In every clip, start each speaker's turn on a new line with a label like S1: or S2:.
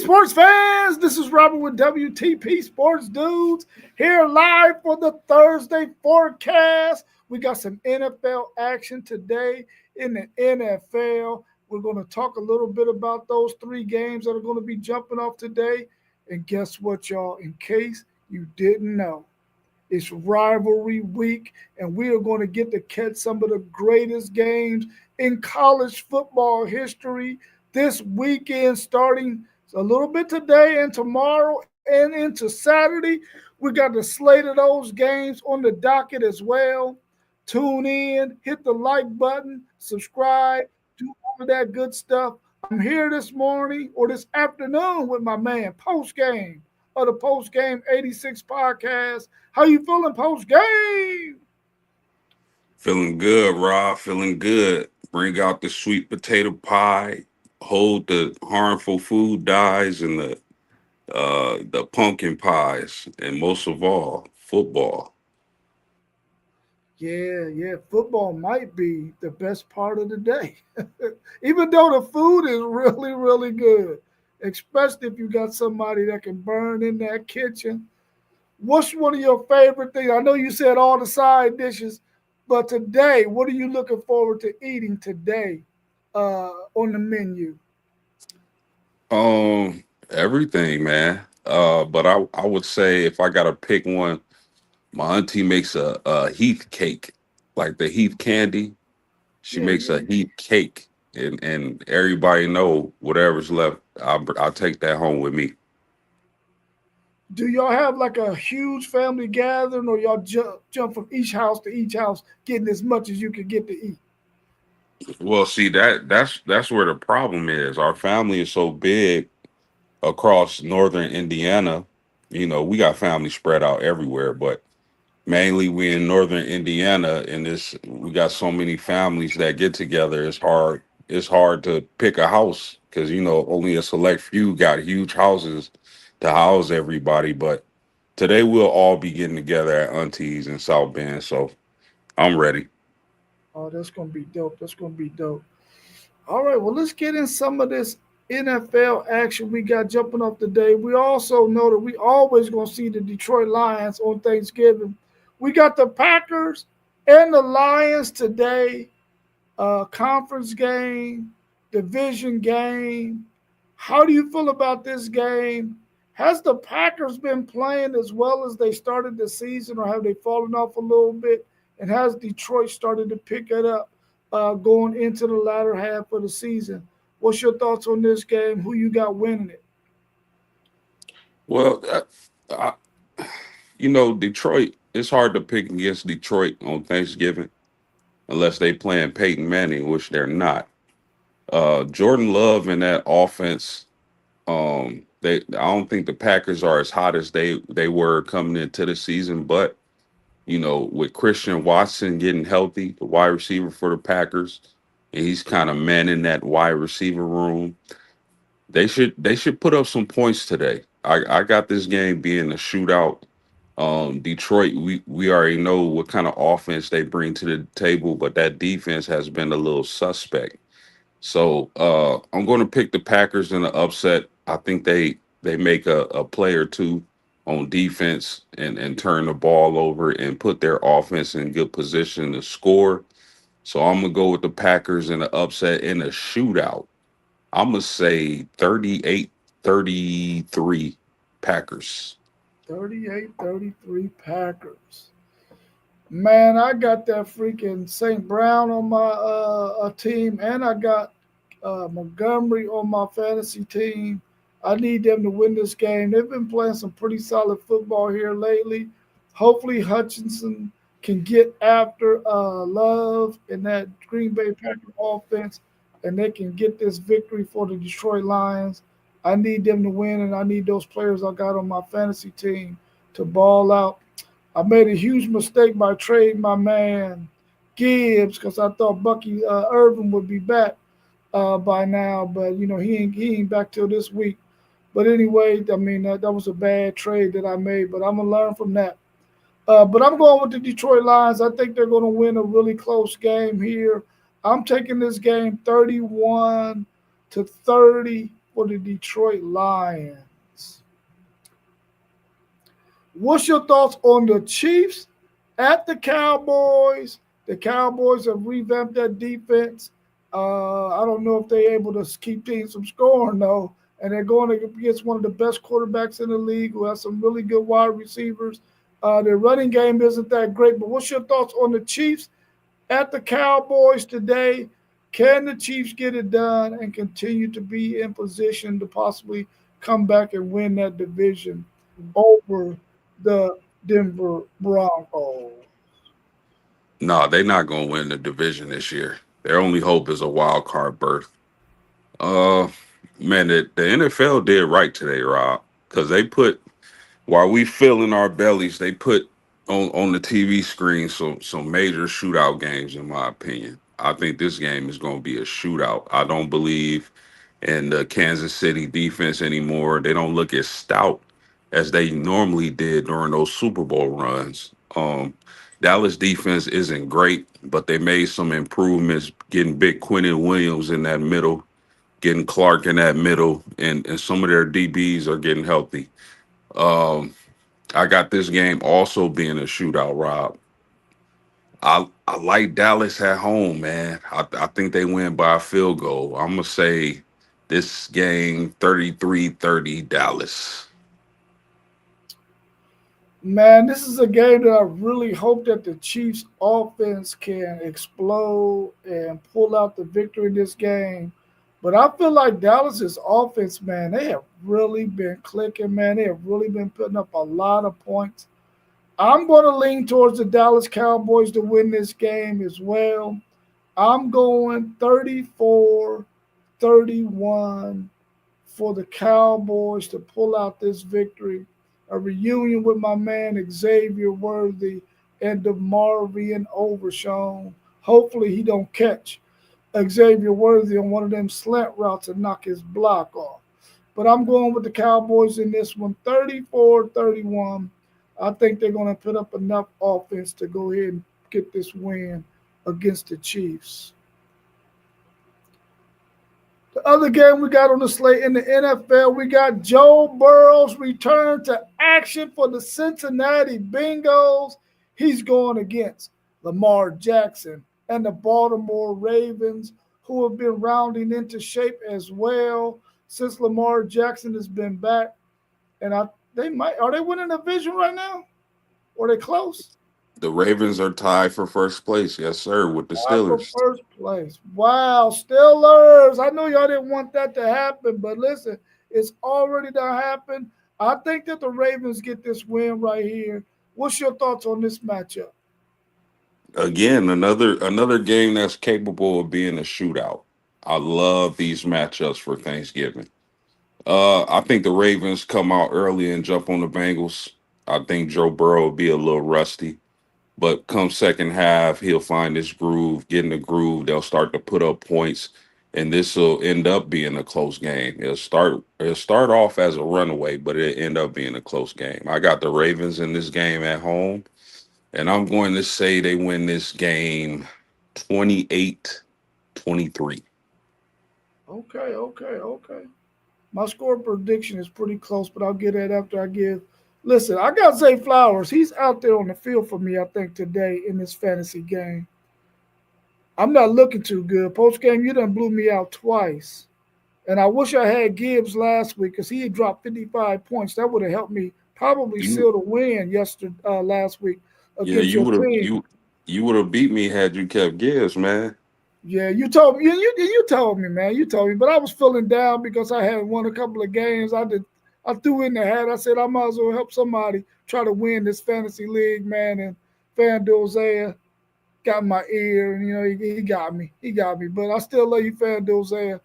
S1: sports fans, this is Robert with WTP Sports Dudes here live for the Thursday forecast. We got some NFL action today in the NFL. We're going to talk a little bit about those three games that are going to be jumping off today. And guess what, y'all? In case you didn't know, it's rivalry week, and we are going to get to catch some of the greatest games in college football history this weekend, starting a little bit today and tomorrow and into Saturday. We got the slate of those games on the docket as well. Tune in, hit the like button, subscribe, do all of that good stuff. I'm here this morning or this afternoon with my man, Post Game of the Post Game 86 podcast. How you feeling, Post Game?
S2: Feeling good, Rob. Feeling good. Bring out the sweet potato pie. Hold the harmful food dyes and the pumpkin pies, and most of all, football.
S1: Yeah. Football might be the best part of the day, even though the food is really, really good, especially if you got somebody that can burn in that kitchen. What's one of your favorite things? I know you said all the side dishes, but today, what are you looking forward to eating today on the menu?
S2: Everything, man. But I would say if I gotta pick one, my auntie makes a Heath cake, like the Heath candy. She makes
S1: Yeah.
S2: a Heath cake, and everybody know whatever's left. I'll take that home with me.
S1: Do y'all have like a huge family gathering, or y'all jump from each house, getting as much as you can get to eat?
S2: Well, see that's where the problem is. Our family is so big across northern Indiana. We got family spread out everywhere, but mainly we in northern Indiana, and this we got so many families that get together. It's hard to pick a house because only a select few got huge houses to house everybody. But today we'll all be getting together at Auntie's in South Bend, so I'm ready.
S1: Oh, that's gonna be dope. That's gonna be dope. All right, well, let's get in some of this NFL action we got jumping off today. We also know that we always gonna see the Detroit Lions on Thanksgiving. We got the Packers and the Lions today. Conference game, division game. How do you feel about this game? Has the Packers been playing as well as they started the season, or have they fallen off a little bit? And has Detroit started to pick it up going into the latter half of the season? What's your thoughts on this game? Who you got winning it?
S2: Well, Detroit. It's hard to pick against Detroit on Thanksgiving unless they playing Peyton Manning, which they're not. Jordan Love in that offense. I don't think the Packers are as hot as they were coming into the season, but with Christian Watson getting healthy, the wide receiver for the Packers, and he's kind of manning that wide receiver room. They should put up some points today. I got this game being a shootout. Detroit, we already know what kind of offense they bring to the table, but that defense has been a little suspect. So I'm going to pick the Packers in the upset. I think they make a play or two on defense and turn the ball over and put their offense in good position to score. So I'm gonna go with the Packers in the upset in a shootout. I'm gonna say 38-33 Packers.
S1: 38-33 Packers. Man, I got that freaking St. Brown on my team, and I got Montgomery on my fantasy team. I need them to win this game. They've been playing some pretty solid football here lately. Hopefully, Hutchinson can get after Love in that Green Bay Packer offense, and they can get this victory for the Detroit Lions. I need them to win, and I need those players I got on my fantasy team to ball out. I made a huge mistake by trading my man Gibbs because I thought Bucky Irvin would be back by now, but he ain't back till this week. But anyway, I mean that was a bad trade that I made, but I'm gonna learn from that. But I'm going with the Detroit Lions. I think they're going to win a really close game here. I'm taking this game 31-30 for the Detroit Lions. What's your thoughts on the Chiefs at the Cowboys? The Cowboys have revamped their defense. I don't know if they're able to keep teams from scoring though, and they're going against one of the best quarterbacks in the league, who has some really good wide receivers. Their running game isn't that great, but what's your thoughts on the Chiefs at the Cowboys today? Can the Chiefs get it done and continue to be in position to possibly come back and win that division over the Denver Broncos?
S2: No, they're not going to win the division this year. Their only hope is a wild card berth. Uh, man, the NFL did right today, Rob, because they put while we fill in our bellies, they put on the TV screen some major shootout games. In my opinion, I think this game is going to be a shootout. I don't believe in the Kansas City defense anymore. They don't look as stout as they normally did during those Super Bowl runs. Dallas defense isn't great, but they made some improvements, getting Big Quentin Williams in that middle, getting Clark in that middle, and some of their DBs are getting healthy. Um, I got this game also being a shootout, Rob. I like Dallas at home, man. I think they win by a field goal. I'm gonna say this game 33-30 Dallas.
S1: Man, this is a game that I really hope that the Chiefs offense can explode and pull out the victory in this game. But I feel like Dallas's offense, man, they have really been clicking, man. They have really been putting up a lot of points. I'm going to lean towards the Dallas Cowboys to win this game as well. I'm going 34-31 for the Cowboys to pull out this victory. A reunion with my man Xavier Worthy and DeMarvian Overshown. Hopefully he don't catch Xavier Worthy on one of them slant routes and knock his block off. But I'm going with the Cowboys in this one, 34-31. I think they're going to put up enough offense to go ahead and get this win against the Chiefs. The other game we got on the slate in the NFL, we got Joe Burrow's return to action for the Cincinnati Bengals. He's going against Lamar Jackson and the Baltimore Ravens, who have been rounding into shape as well since Lamar Jackson has been back. And they might are they winning the division right now? Or are they close?
S2: The Ravens are tied for first place, yes, sir, with the
S1: For
S2: Steelers.
S1: first place. Wow, Steelers. I know y'all didn't want that to happen, but listen, it's already done happened. I think that the Ravens get this win right here. What's your thoughts on this matchup?
S2: Again, another game that's capable of being a shootout. I love these matchups for Thanksgiving. I think the Ravens come out early and jump on the Bengals. I think Joe Burrow will be a little rusty. But come second half, he'll find his groove, get in the groove. They'll start to put up points, and this will end up being a close game. It'll start off as a runaway, but it'll end up being a close game. I got the Ravens in this game at home, and I'm going to say they win this game 28-23.
S1: Okay. My score prediction is pretty close, but I'll get that after I give. Listen, I got Zay Flowers. He's out there on the field for me, I think, today in this fantasy game. I'm not looking too good. Post game, you done blew me out twice. And I wish I had Gibbs last week because he had dropped 55 points. That would have helped me probably
S2: You,
S1: seal the win last week
S2: yeah,
S1: against
S2: you
S1: your
S2: would have
S1: team.
S2: you would have beat me had you kept Gibbs, man.
S1: Yeah, you told me. You told me, man. You told me, but I was feeling down because I had won a couple of games. I threw in the hat. I said I might as well help somebody try to win this fantasy league, man. And FanDuel got my ear, and he got me. He got me. But I still love you, FanDuel.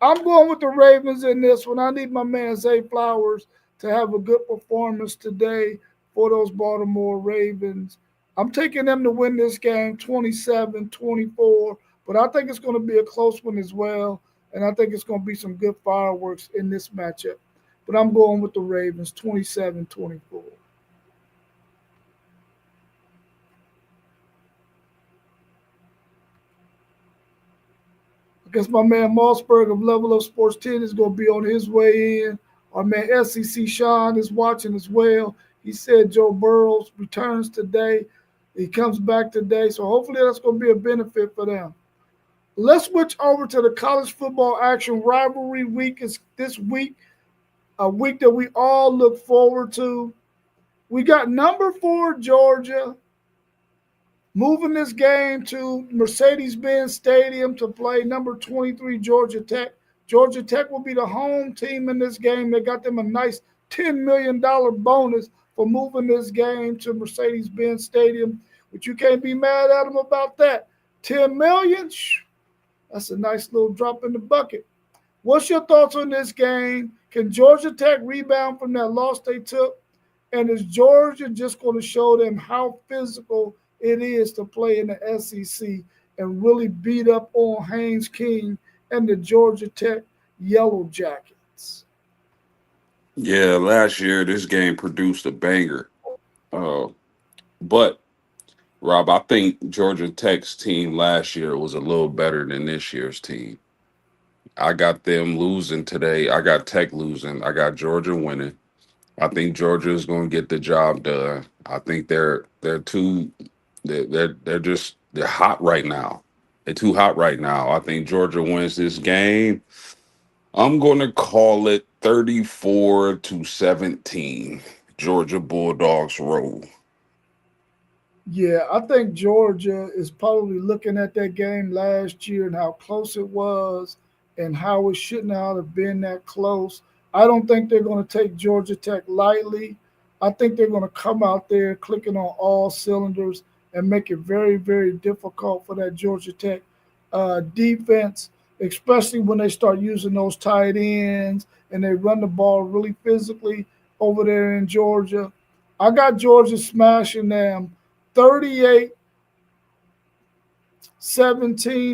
S1: I'm going with the Ravens in this one. I need my man Zay Flowers to have a good performance today for those Baltimore Ravens. I'm taking them to win this game 27-24, but I think it's going to be a close one as well. And I think it's going to be some good fireworks in this matchup. But I'm going with the Ravens 27-24. Guess my man Mossberg of Level Up Sports 10 is going to be on his way in. Our man SEC Sean is watching as well. He said Joe Burrows returns today. He comes back today. So hopefully that's going to be a benefit for them. Let's switch over to the college football action. Rivalry week is this week, a week that we all look forward to. We got number 4 Georgia moving this game to Mercedes-Benz Stadium to play number 23 Georgia Tech. Georgia Tech will be the home team in this game. They got them a nice $10 million bonus for moving this game to Mercedes-Benz Stadium, but you can't be mad at them about that. $10 million, that's a nice little drop in the bucket. What's your thoughts on this game? Can Georgia Tech rebound from that loss they took? And is Georgia just going to show them how physical it is to play in the SEC and really beat up on Haynes King and the Georgia Tech Yellow Jackets?
S2: Yeah, last year this game produced a banger. Uh, but Rob, I think Georgia Tech's team last year was a little better than this year's team. I got them losing today. I got Tech losing. I got Georgia winning. I think Georgia is going to get the job done. I think they're too they're just they're hot right now. They're too hot right now. I think Georgia wins this game. I'm going to call it 34-17. Georgia Bulldogs roll.
S1: Yeah, I think Georgia is probably looking at that game last year and how close it was and how it should not have been that close. I don't think they're going to take Georgia Tech lightly. I think they're going to come out there clicking on all cylinders and make it very, very difficult for that Georgia Tech defense, especially when they start using those tight ends and they run the ball really physically over there in Georgia. I got Georgia smashing them 38-17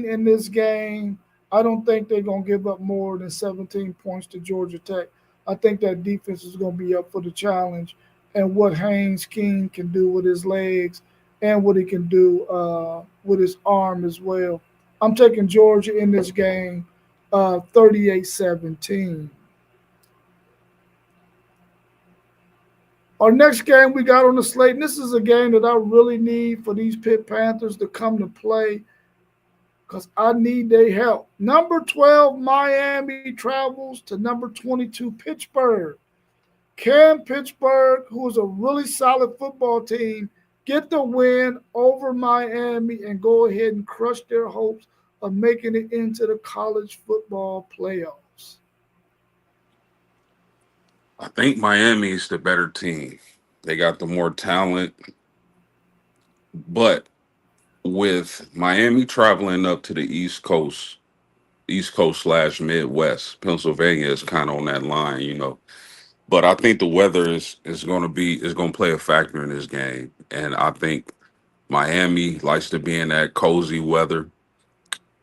S1: in this game. I don't think they're going to give up more than 17 points to Georgia Tech. I think that defense is going to be up for the challenge and what Haynes King can do with his legs and what he can do with his arm as well. I'm taking Georgia in this game 38-17. Our next game we got on the slate, and this is a game that I really need for these Pitt Panthers to come to play because I need their help. Number 12, Miami travels to number 22, Pittsburgh. Can Pittsburgh, who is a really solid football team, get the win over Miami and go ahead and crush their hopes of making it into the college football playoffs?
S2: I think Miami's the better team. They got the more talent, but with Miami traveling up to the East Coast slash Midwest, Pennsylvania is kind of on that line, you know. But I think the weather is going to play a factor in this game, and I think Miami likes to be in that cozy weather.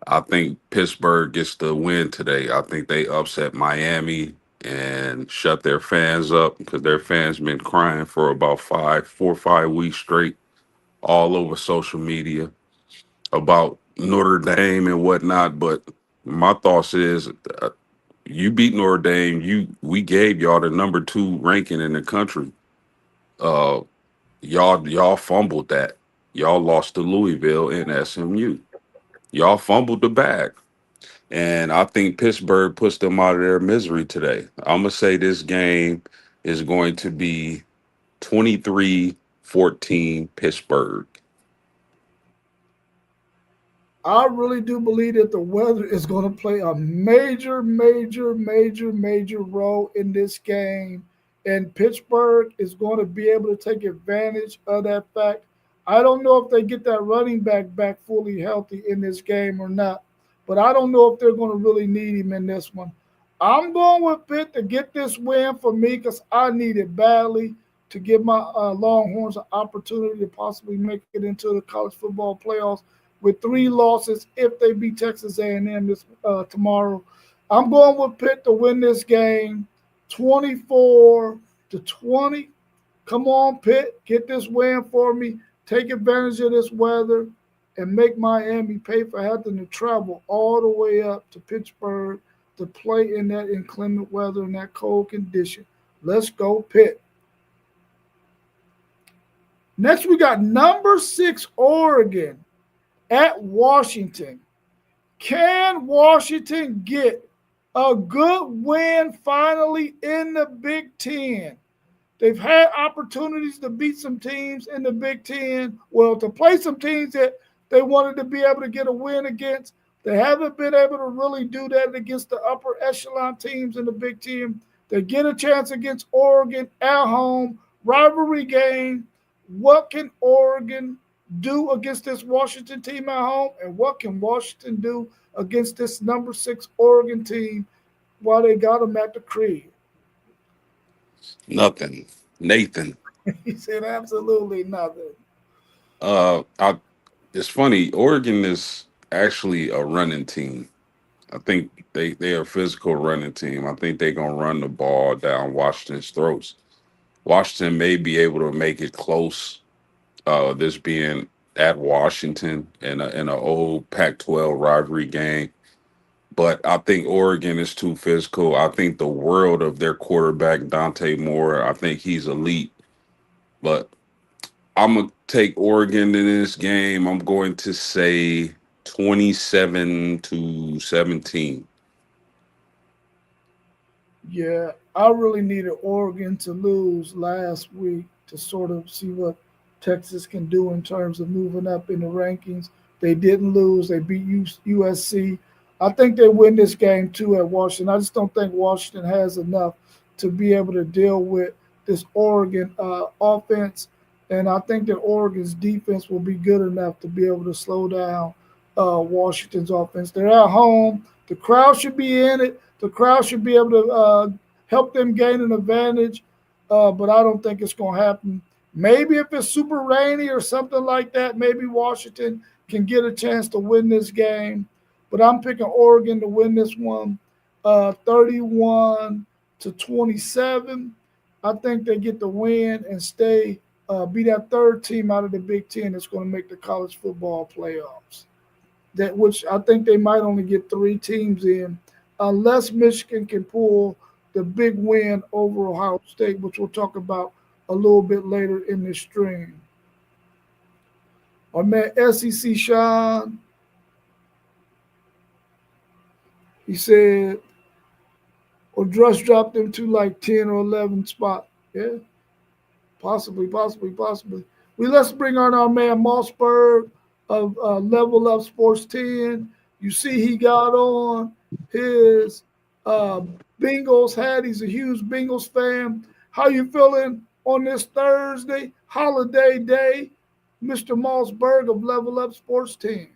S2: I think Pittsburgh gets the win today. I think they upset Miami and shut their fans up because their fans been crying for about 4 or 5 weeks straight all over social media about Notre Dame and whatnot. But my thoughts is, you beat Notre Dame. We gave y'all the number 2 ranking in the country. Uh, y'all fumbled that. Y'all lost to Louisville and SMU. Y'all fumbled the bag. And I think Pittsburgh puts them out of their misery today. I'm going to say this game is going to be 23-14 Pittsburgh.
S1: I really do believe that the weather is going to play a major, major, major, major role in this game. And Pittsburgh is going to be able to take advantage of that fact. I don't know if they get that running back fully healthy in this game or not, but I don't know if they're going to really need him in this one. I'm going with Pitt to get this win for me because I need it badly to give my Longhorns an opportunity to possibly make it into the college football playoffs with 3 losses if they beat Texas A&M this tomorrow. I'm going with Pitt to win this game 24-20. Come on, Pitt, get this win for me. Take advantage of this weather and make Miami pay for having to travel all the way up to Pittsburgh to play in that inclement weather and that cold condition. Let's go, Pitt. Next, we got number 6 Oregon at Washington. Can Washington get a good win finally in the Big Ten? They've had opportunities to beat some teams in the Big Ten, well, to play some teams that they wanted to be able to get a win against. They haven't been able to really do that against the upper echelon teams in the Big Ten. They get a chance against Oregon at home, rivalry game. What can Oregon do against this Washington team at home? And what can Washington do against this number 6 Oregon team while they got them at the crib?
S2: Nothing. Nathan.
S1: He said absolutely nothing.
S2: I it's funny. Oregon is actually a running team. I think they are a physical running team. I think they're gonna run the ball down Washington's throats. Washington may be able to make it close. This being at Washington in a old Pac-12 rivalry game, but I think Oregon is too physical. I think the world of their quarterback Dante Moore. I think he's elite, but I'm gonna take Oregon in this game. I'm going to say 27-17.
S1: Yeah, I really needed Oregon to lose last week to sort of see what Texas can do in terms of moving up in the rankings. They didn't lose. They beat USC. I think they win this game too at Washington. I just don't think Washington has enough to be able to deal with this Oregon offense. And I think that Oregon's defense will be good enough to be able to slow down Washington's offense. They're at home. The crowd should be in it. The crowd should be able to help them gain an advantage, but I don't think it's going to happen. Maybe if it's super rainy or something like that, maybe Washington can get a chance to win this game. But I'm picking Oregon to win this one 31-27. I think they get the win and be that third team out of the Big Ten that's going to make the college football playoffs. Which I think they might only get 3 teams in, unless Michigan can pull the big win over Ohio State, which we'll talk about a little bit later in this stream. Our man SEC Sean, he said, or Drush dropped them to like 10 or 11 spot. Yeah, possibly. Let's bring on our man Mossberg of Level Up Sports 10. You see he got on his Bengals hat. He's a huge Bengals fan. How you feeling on this Thursday, holiday day, Mr. Mossberg of Level Up Sports 10?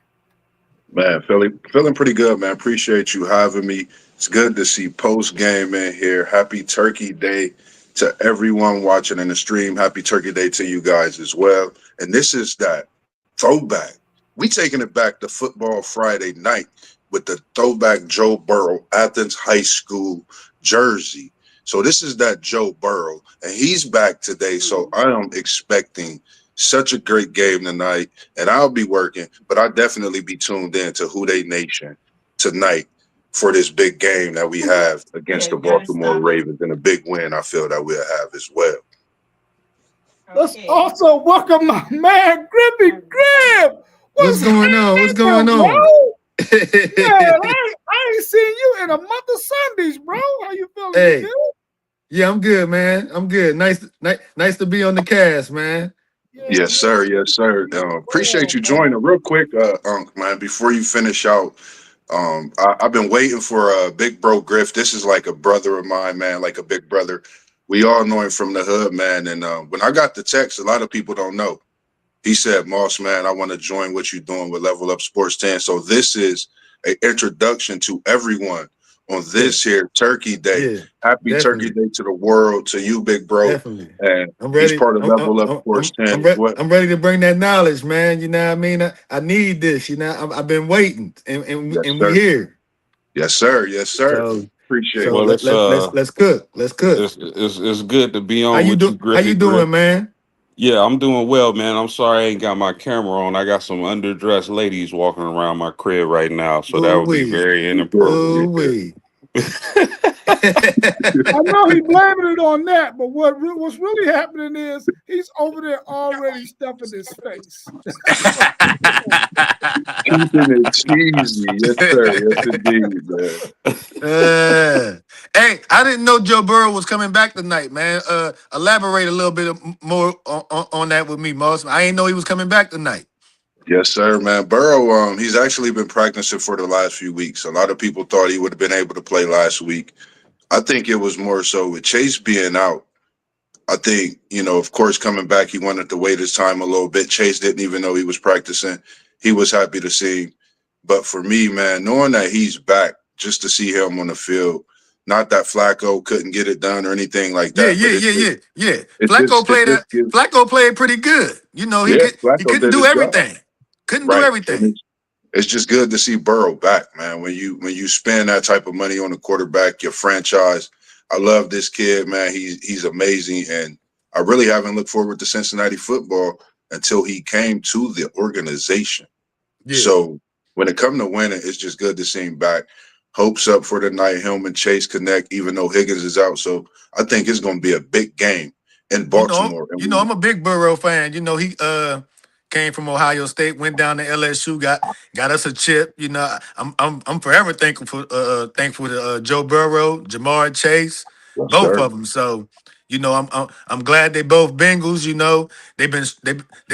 S3: Man, feeling pretty good, man. Appreciate you having me. It's good to see post game in here. Happy Turkey Day to everyone watching in the stream. Happy Turkey Day to you guys as well. And this is that throwback. We taking it back to Football Friday night with the throwback Joe Burrow, Athens High School jersey. So this is that Joe Burrow, and he's back today. So I am expecting such a great game tonight, and I'll be working, but I'll definitely be tuned in to Who They Nation tonight for this big game that we have against the Baltimore Ravens, and a big win I feel that we'll have as well.
S1: Let's also welcome my man Grippy Grip.
S4: What's going on? What's going on?
S1: Man, I ain't seen you in a month of Sundays, bro. How you feeling?
S4: Hey.
S1: You good?
S4: Yeah, I'm good, man. I'm good. Nice to be on the cast, man.
S1: Yeah,
S3: Yes, sir. Yes, sir. Appreciate you joining. Real quick, man, before you finish out, I've been waiting for Big Bro Griff. This is like a brother of mine, man, like a big brother. We all know him from the hood, man. And when I got the text, a lot of people don't know. He said, Moss, man, I want to join what you're doing with Level Up Sports 10. So this is an introduction to everyone on this here Turkey Day.
S4: Yeah,
S3: Happy
S4: definitely.
S3: Turkey Day to the world, to you, big bro.
S4: Definitely.
S3: And
S4: I'm ready.
S3: he's part of Level Up Sports 10 as well.
S4: I'm ready to bring that knowledge, man. You know what I mean? I need this. You know, I've been waiting, and
S3: Yes,
S4: we
S3: sir.
S4: here.
S3: Yes, sir. Yes, sir.
S4: So,
S3: Appreciate
S4: so
S3: it.
S4: let's cook. Let's cook.
S2: It's good to be on
S4: How you
S2: with you,
S4: How you
S2: Griffey
S4: doing,
S2: Grip.
S4: man?
S2: Yeah, I'm doing well, man. I'm sorry I ain't got my camera on. I got some underdressed ladies walking around my crib right now, so that
S4: Ooh
S2: would be
S4: wee.
S2: very
S4: Ooh
S2: inappropriate.
S4: wee.
S1: I know he blaming it on that, but what's really happening is he's over there already stuffing his face.
S3: Keeping it cheesy. Yes, sir. Yes, indeed, man.
S4: Uh, hey, I didn't know Joe Burrow was coming back tonight, man. Elaborate a little bit more on that with me, Moss. I didn't know he was coming back tonight.
S3: Yes, sir, man. Burrow, he's actually been practicing for the last few weeks. A lot of people thought he would have been able to play last week. I think it was more so with Chase being out. I think, of course, coming back, he wanted to wait his time a little bit. Chase didn't even know he was practicing. He was happy to see him. But for me, man, knowing that he's back, just to see him on the field, not that Flacco couldn't get it done or anything like
S4: Yeah,
S3: that,
S4: yeah,
S3: but
S4: yeah, yeah, yeah.
S3: it just gives,
S4: Flacco played pretty good. You know,
S3: yeah,
S4: he
S3: Flacco
S4: couldn't
S3: did
S4: do
S3: his job.
S4: everything. Couldn't do
S3: Right.
S4: everything.
S3: And it's just good to see Burrow back, man. When you spend that type of money on a quarterback, your franchise. I love this kid, man. He's amazing, and I really haven't looked forward to Cincinnati football until he came to the organization.
S4: Yeah.
S3: So when it comes to winning, it's just good to see him back. Hopes up for tonight. Him and Chase connect, even though Higgins is out. So I think it's going to be a big game in Baltimore. And
S4: I'm a big Burrow fan. You know, he came from Ohio State, went down to LSU, got us a chip. You know, I'm forever thankful to Joe Burrow, Jamar Chase,
S3: yes,
S4: both
S3: sir.
S4: of them. So, you know, I'm glad they both Bengals. You know, they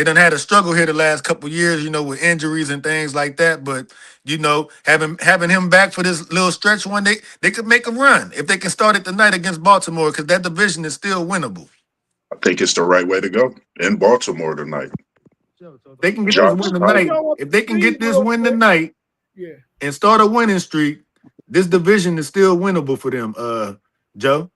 S4: done had a struggle here the last couple years. You know, with injuries and things like that. But you know, having him back for this little stretch one, they could make a run if they can start it tonight against Baltimore because that division is still winnable.
S3: I think it's the right way to go in Baltimore tonight.
S4: So if they can get this
S1: Let's
S3: Josh
S4: win
S1: just
S3: is
S1: bring
S3: out.
S4: tonight,
S1: y'all up
S4: if
S1: to
S4: they can
S1: speed
S4: get this
S1: real
S4: win
S1: quick.
S4: tonight
S1: Yeah.
S4: and start a winning streak, this division is still winnable for them. Joe.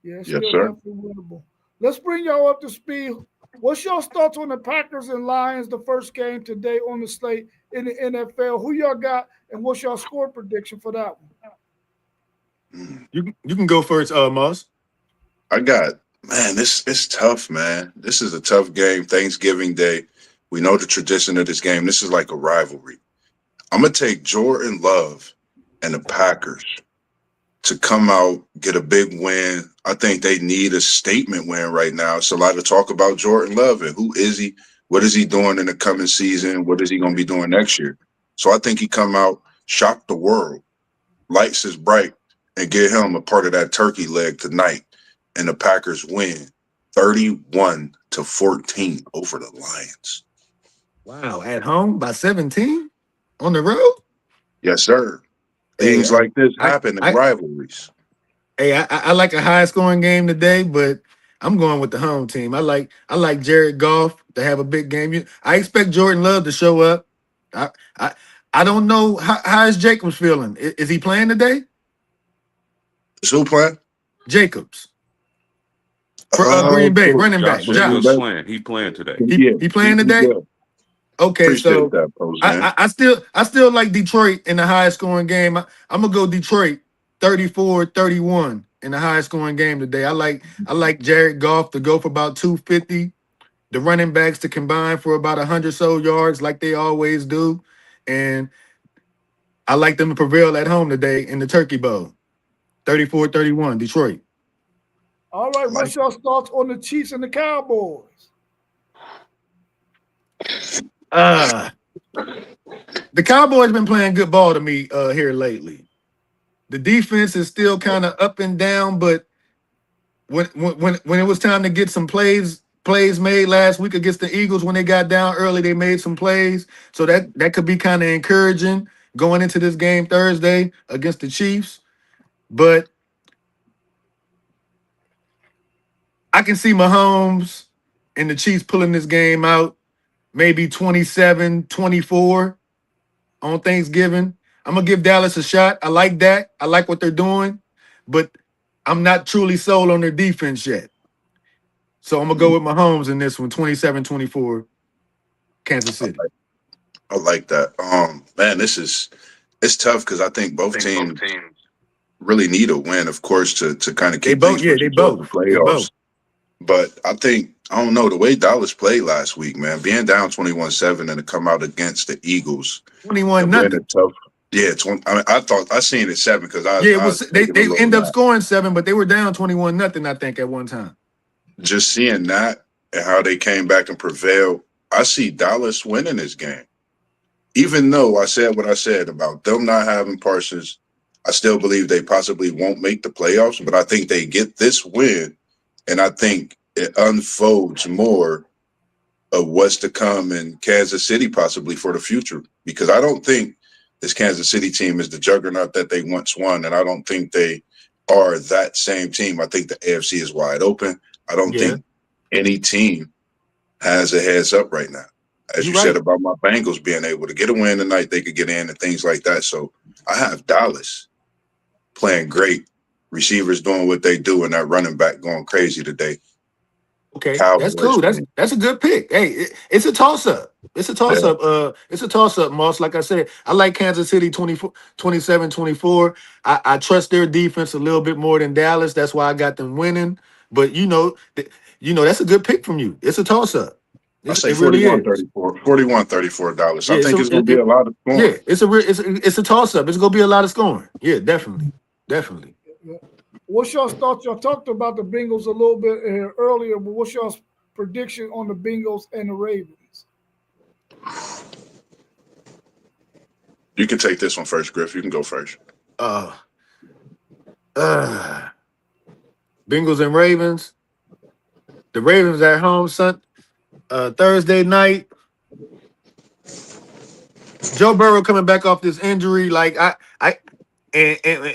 S1: Yeah, it's
S3: Yes,
S1: still
S3: sir.
S1: definitely winnable. Let's bring y'all up to speed. What's your thoughts on the Packers and Lions, the first game today on the slate in the NFL? Who y'all got, and what's your score prediction for that one?
S3: Mm.
S4: You can go first, Moss.
S3: I got man. This it's tough, man. This is a tough game. Thanksgiving Day. We know the tradition of this game. This is like a rivalry. I'm gonna take Jordan Love and the Packers to come out, get a big win. I think they need a statement win right now. It's a lot of talk about Jordan Love and who is he? What is he doing in the coming season? What is he going to be doing next year? So I think he come out, shock the world, lights is bright, and get him a part of that turkey leg tonight. And the Packers win 31-14 over the Lions.
S4: Wow, at home by 17 on the road.
S3: Yes, sir.
S4: Hey,
S3: Things like this
S4: I
S3: happen in
S4: I
S3: rivalries.
S4: I like a high scoring game today, but I'm going with the home team. I like Jared Goff to have a big game. I expect Jordan Love to show up. I I, I don't know how is Jacobs feeling. Is he playing today?
S3: Is who playing?
S4: Jacobs for Green Bay,
S3: For
S4: running back
S2: Joshua
S3: Green
S2: Dobbs
S3: Bay.
S4: Josh.
S2: playing. He playing today.
S4: He
S3: Yeah,
S4: he
S3: he
S4: playing today?
S3: good.
S4: Okay,
S3: Appreciate
S4: so
S3: that, post man.
S4: I still like Detroit in the highest scoring game. I'm gonna go Detroit 34-31 in the highest scoring game today. I like Jared Goff to go for about 250. The running backs to combine for about 100 so yards like they always do. And I like them to prevail at home today in the Turkey Bowl. 34-31, Detroit.
S1: All right,
S3: I like
S1: what's your thoughts on the Chiefs and the Cowboys?
S4: Uh the Cowboys been playing good ball to me here lately. The defense is still kind of up and down, but when it was time to get some plays made last week against the Eagles when they got down early, they made some plays. So that could be kind of encouraging going into this game Thursday against the Chiefs. But I can see Mahomes and the Chiefs pulling this game out maybe 27-24 on Thanksgiving. I'm gonna give Dallas a shot. I like that. I like what they're doing, but I'm not truly sold on their defense yet. So I'm gonna go with Mahomes in this one, 27-24, Kansas City.
S3: I like that. Man, it's tough because I think both teams really need a win, of course, to kind of
S4: They
S3: keep
S4: both,
S3: things
S4: yeah, they
S3: pushing towards the
S4: both, they both.
S3: playoffs. But I think, I don't know, the way Dallas played last week, man, being down 21-7 and to come out against the Eagles
S4: 21
S3: and win a
S4: nothing.
S3: tough. Yeah, 20, I thought I seen it 7 because
S4: Yeah, it
S3: I
S4: was
S3: was
S4: they
S3: taking a
S4: they
S3: little
S4: end up
S3: nap.
S4: scoring 7, but they were down 21 nothing, I think, at one time.
S3: Just seeing that and how they came back and prevailed, I see Dallas winning this game. Even though I said what I said about them not having Parsons, I still believe they possibly won't make the playoffs, but I think they get this win, and I think it unfolds more of what's to come in Kansas City possibly for the future. Because I don't think this Kansas City team is the juggernaut that they once won, and I don't think they are that same team. I think the AFC is wide open. I don't
S4: Yeah,
S3: think any team has a heads up right now. As
S4: you're
S3: you said
S4: right.
S3: about my Bengals being able to get a win tonight, they could get in and things like that. So I have Dallas playing great, receivers doing what they do, and that running back going crazy today.
S4: Okay, that's
S3: Cowboys
S4: cool. That's
S3: win.
S4: that's a good pick. Hey, it's a toss up. It's a toss
S3: Yeah.
S4: up. It's a toss up, Moss. Like I said, I like Kansas City 24, 27-24. I trust their defense a little bit more than Dallas. That's why I got them winning. But that's a good pick from you. It's a toss up.
S3: I say
S4: It really
S3: forty-one
S4: is.
S3: thirty-four. 41-34 Dallas. I
S4: Yeah,
S3: think
S4: so
S3: it's going to be a lot of
S4: yeah,
S3: scoring.
S4: it's a toss up. It's gonna be a lot of scoring. Yeah, definitely, definitely.
S1: What's y'all's thoughts? Y'all talked about the Bengals a little bit earlier, but what's y'all's prediction on the Bengals and the Ravens?
S3: You can take this one first, Griff. You can go first.
S4: Uh, uh, Bengals and Ravens. The Ravens at home, Thursday night. Joe Burrow coming back off this injury, like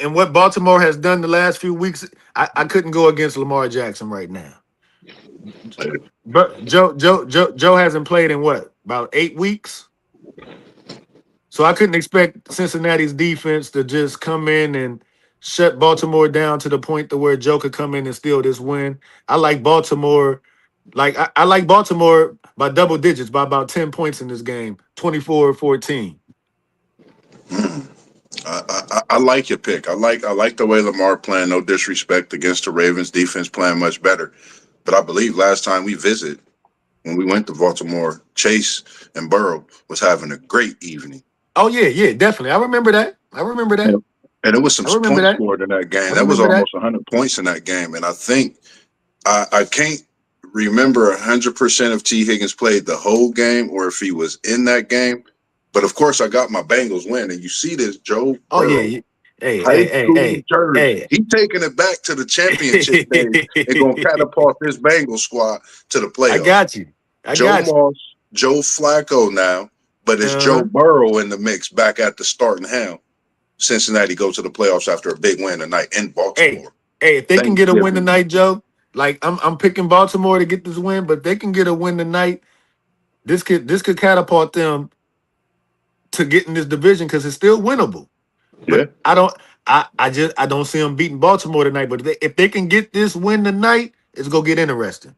S4: and what Baltimore has done the last few weeks, I couldn't go against Lamar Jackson right now. But Joe hasn't played in what, about 8 weeks, so I couldn't expect Cincinnati's defense to just come in and shut Baltimore down to the point to where Joe could come in and steal this win. I like Baltimore. Like I like Baltimore by double digits, by about 10 points in this game, 24-14.
S3: Mm. I like your pick. I like the way Lamar playing. No disrespect against the Ravens defense playing much better, but I believe last time we visited when we went to Baltimore, Chase and Burrow was having a great evening.
S4: Oh yeah, yeah, definitely. I remember that. I remember that.
S3: And, and it was some
S4: I remember
S3: points
S4: that.
S3: scored in that
S4: I
S3: game. That was
S4: remember that.
S3: almost 100 points in that game. And I think I can't remember 100% if T. Higgins played the whole game or if he was in that game. But of course, I got my Bengals win. And you see this Joe
S4: Oh yeah.
S3: Burrow
S4: Hey,
S3: high
S4: hey,
S3: school
S4: hey,
S3: jersey.
S4: hey,
S3: He taking it back to the championship days and gonna
S4: hey.
S3: catapult this Bengals squad to the
S4: I
S3: playoffs.
S4: got you. I
S3: Joe
S4: got you.
S3: Moss, Joe Flacco now, but it's Joe
S4: Uh-huh.
S3: Burrow in the mix back at the starting helm. Cincinnati go to the playoffs after a big win tonight in
S4: Hey,
S3: Baltimore.
S4: hey, if they can get a win
S3: Thanksgiving.
S4: tonight, Joe, like I'm picking Baltimore to get this win, but if they can get a win tonight, this could catapult them to get in this division because it's still winnable.
S3: Yeah,
S4: But I don't see them beating Baltimore tonight. But if they can get this win tonight, it's gonna get interesting.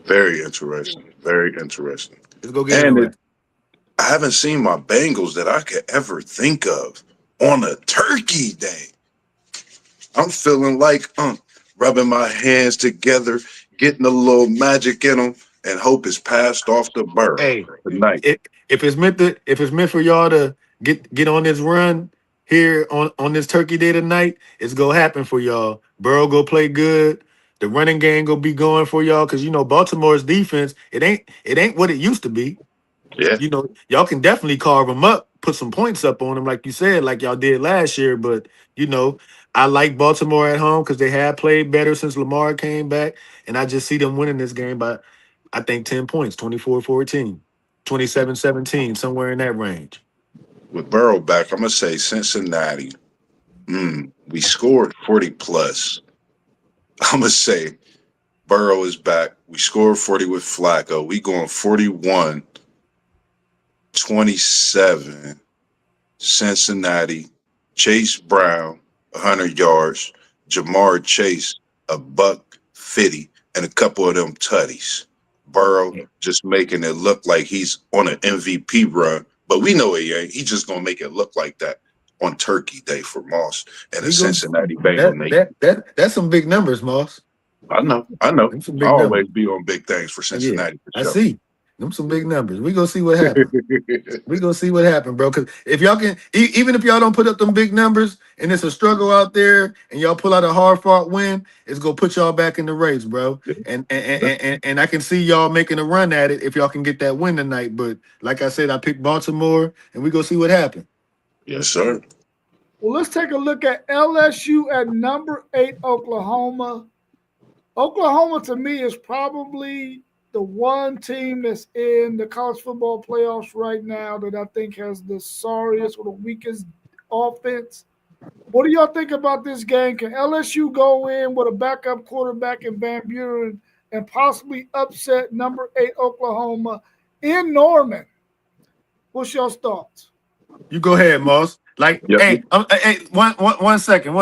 S3: very interesting. Very interesting.
S4: It's gonna get
S3: And
S4: interesting.
S3: I haven't seen my Bengals that I could ever think of on a turkey day. I'm feeling like rubbing my hands together, getting a little magic in them, and hope it's passed off to Burrow
S4: Hey,
S3: tonight.
S4: if it's meant for y'all to get on this run here on this Turkey Day tonight, it's gonna happen for y'all. Burrow go play good. The running game gonna be going for y'all because Baltimore's defense it ain't what it used to be.
S3: Yeah,
S4: Y'all can definitely carve them up, put some points up on them, like you said, like y'all did last year. But you know, I like Baltimore at home because they have played better since Lamar came back, and I just see them winning this game by, I think, 10 points, 24-14, 27-17, somewhere in that range.
S3: with Burrow back, I'm gonna say Cincinnati. We scored 40 plus. I'm gonna say Burrow is back. We scored 40 with Flacco. We going 41-27. Cincinnati. Chase Brown, 100 yards. Jamar Chase, a buck 50, and a couple of them tutties. Burrow just making it look like he's on an MVP run, but we know he ain't. He just gonna make it look like that on Turkey Day for Moss and the
S4: He goes
S3: Cincinnati Bengal
S4: that
S3: Nation.
S4: that that that's some big numbers, Moss.
S3: I know. I know.
S4: Them some
S3: I
S4: big numbers.
S3: always be on big things for
S4: Yeah,
S3: Cincinnati for
S4: I
S3: sure.
S4: see. Them some big numbers. We gonna see what happens. We gonna see what happens, bro. Because if y'all can, even if y'all don't put up them big numbers, and it's a struggle out there, and y'all pull out a hard fought win, it's gonna put y'all back in the race, bro. And I can see y'all making a run at it if y'all can get that win tonight. But like I said, I picked Baltimore, and we gonna see what happens.
S3: Yes, sir.
S1: Well, let's take a look at LSU at number 8, Oklahoma. Oklahoma, to me, is probably the one team that's in the college football playoffs right now that I think has the sorriest or the weakest offense. What do y'all think about this game? Can LSU go in with a backup quarterback in Van Buren and possibly upset number 8 Oklahoma in Norman? What's your thoughts?
S4: You go ahead, Moss. Like,
S3: Yep.
S4: hey, hey, one second.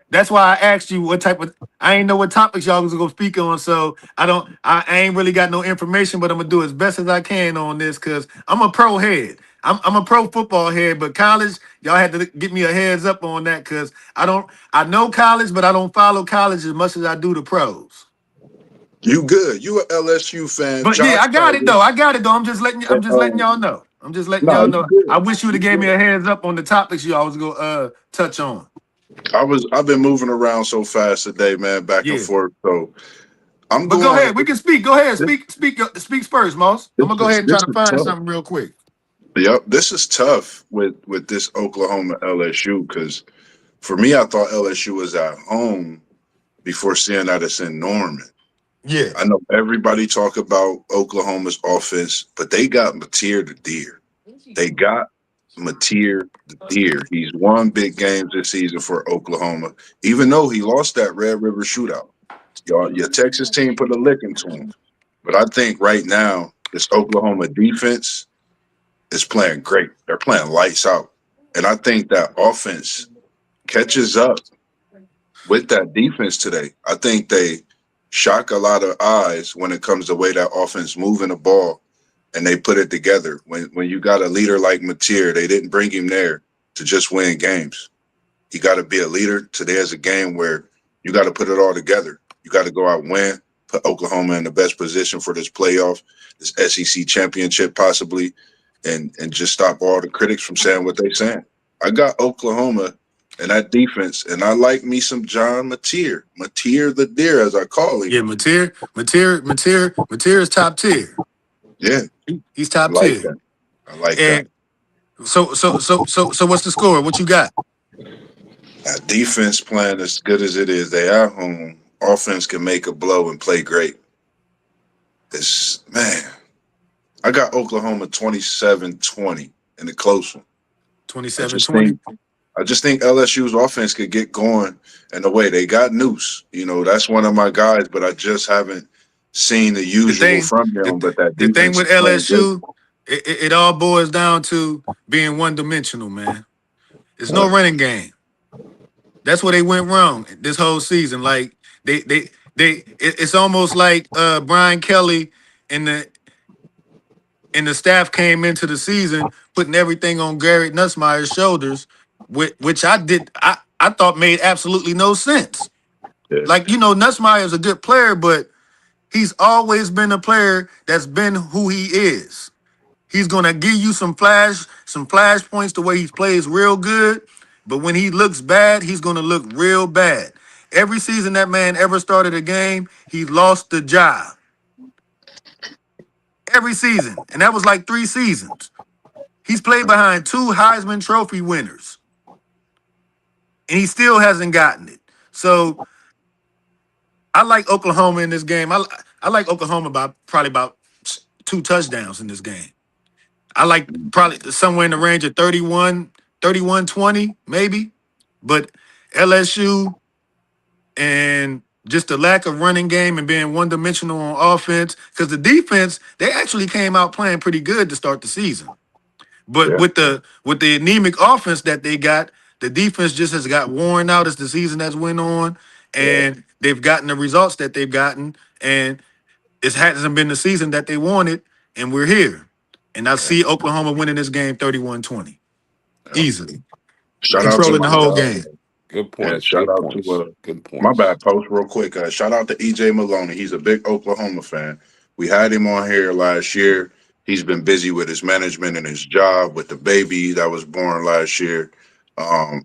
S4: That's why I asked you what type of. I ain't know what topics y'all was gonna speak on, so I don't. I ain't really got no information, but I'm gonna do as best as I can on this because I'm a pro head. I'm a pro football head, but college, y'all had to give me a heads up on that because I don't. I know college, but I don't follow college as much as I do the pros.
S3: You good. You a LSU fan.
S4: But yeah,
S3: Josh
S4: I got it
S3: Pally.
S4: though. I got it though. I'm just letting. I'm
S3: And,
S4: just letting y'all know. I'm just letting
S3: nah,
S4: y'all
S3: you
S4: know. I
S3: good.
S4: wish you would
S3: You
S4: have gave me
S3: good.
S4: a heads up on the topics you all was gonna touch on.
S3: I've been moving around so fast today, man, back and
S4: Yeah.
S3: forth. So I'm
S4: But go
S3: going
S4: ahead. We can speak. Go ahead.
S3: this,
S4: Speak first, Moss. I'm gonna go ahead and try
S3: this
S4: to
S3: is
S4: find
S3: tough.
S4: something real quick.
S3: Yep, this is tough with this Oklahoma LSU because for me, I thought LSU was at home before seeing that it's in Norman.
S4: Yeah.
S3: I know everybody talk about Oklahoma's offense, but they got Mateer the Deer. They got Mateer the Deer. He's won big games this season for Oklahoma, even though he lost that Red River shootout. Your Texas team put a lick into him. But I think right now, this Oklahoma defense is playing great. They're playing lights out. And I think that offense catches up with that defense today. I think they shock a lot of eyes when it comes to the way that offense moving the ball and they put it together. When you got a leader like Mateer, they didn't bring him there to just win games. You got to be a leader. Today is a game where you got to put it all together. You got to go out and win, put Oklahoma in the best position for this playoff, this SEC championship possibly, and just stop all the critics from saying what they're saying. I got Oklahoma and that defense, and I like me some John Mateer the Deer, as I call him.
S4: Yeah. Mateer is top tier.
S3: Yeah,
S4: He's
S3: I
S4: top
S3: like
S4: tier.
S3: that. I like that.
S4: And so what's the score? What you got?
S3: That defense playing as good as it is, they at home. Offense can make a blow and play great. It's man. I got Oklahoma 27-20 in the close one. I just
S4: 27-20.
S3: think I just think LSU's offense could get going in the way they got Noose. You know, that's one of my guys, but I just haven't seen the
S4: The
S3: usual
S4: thing,
S3: from
S4: the,
S3: them. But that
S4: the thing
S3: defense
S4: with
S3: is playing great.
S4: LSU, it all boils down to being one dimensional, man. It's no
S3: Yeah,
S4: running game. That's where they went wrong this whole season. Like it's almost like Brian Kelly and the staff came into the season putting everything on Garrett Nussmeier's shoulders, which I thought made absolutely no sense.
S3: yeah,
S4: Like, Nussmeier is a good player, but he's always been a player that's been who he is. He's gonna give you some flash points the way he plays real good, but when he looks bad, he's gonna look real bad. Every season that man ever started a game, he lost the job. Every season. And that was like 3 seasons. He's played behind 2 Heisman Trophy winners, and he still hasn't gotten it. So I like Oklahoma in this game. I like Oklahoma by probably about 2 touchdowns in this game. I like probably somewhere in the range of 31-20, maybe. But LSU and just the lack of running game and being one-dimensional on offense, because the defense, they actually came out playing pretty good to start the season. But
S3: yeah,
S4: with the anemic offense that they got, the defense just has got worn out as the season has went on,
S3: yeah,
S4: and they've gotten the results that they've gotten, and it hasn't been the season that they wanted, and we're here. And I
S3: yeah,
S4: see Oklahoma winning this game 31-20.
S3: yeah.
S4: Easily.
S3: Shout out to
S4: Controlling
S3: my
S4: the whole game.
S2: Good
S3: And
S2: points.
S3: shout
S2: Good
S3: out to
S2: points. Good
S3: my
S2: points.
S3: bad post real quick. Shout out to EJ Maloney. He's a big Oklahoma fan. We had him on here last year. He's been busy with his management and his job with the baby that was born last year. I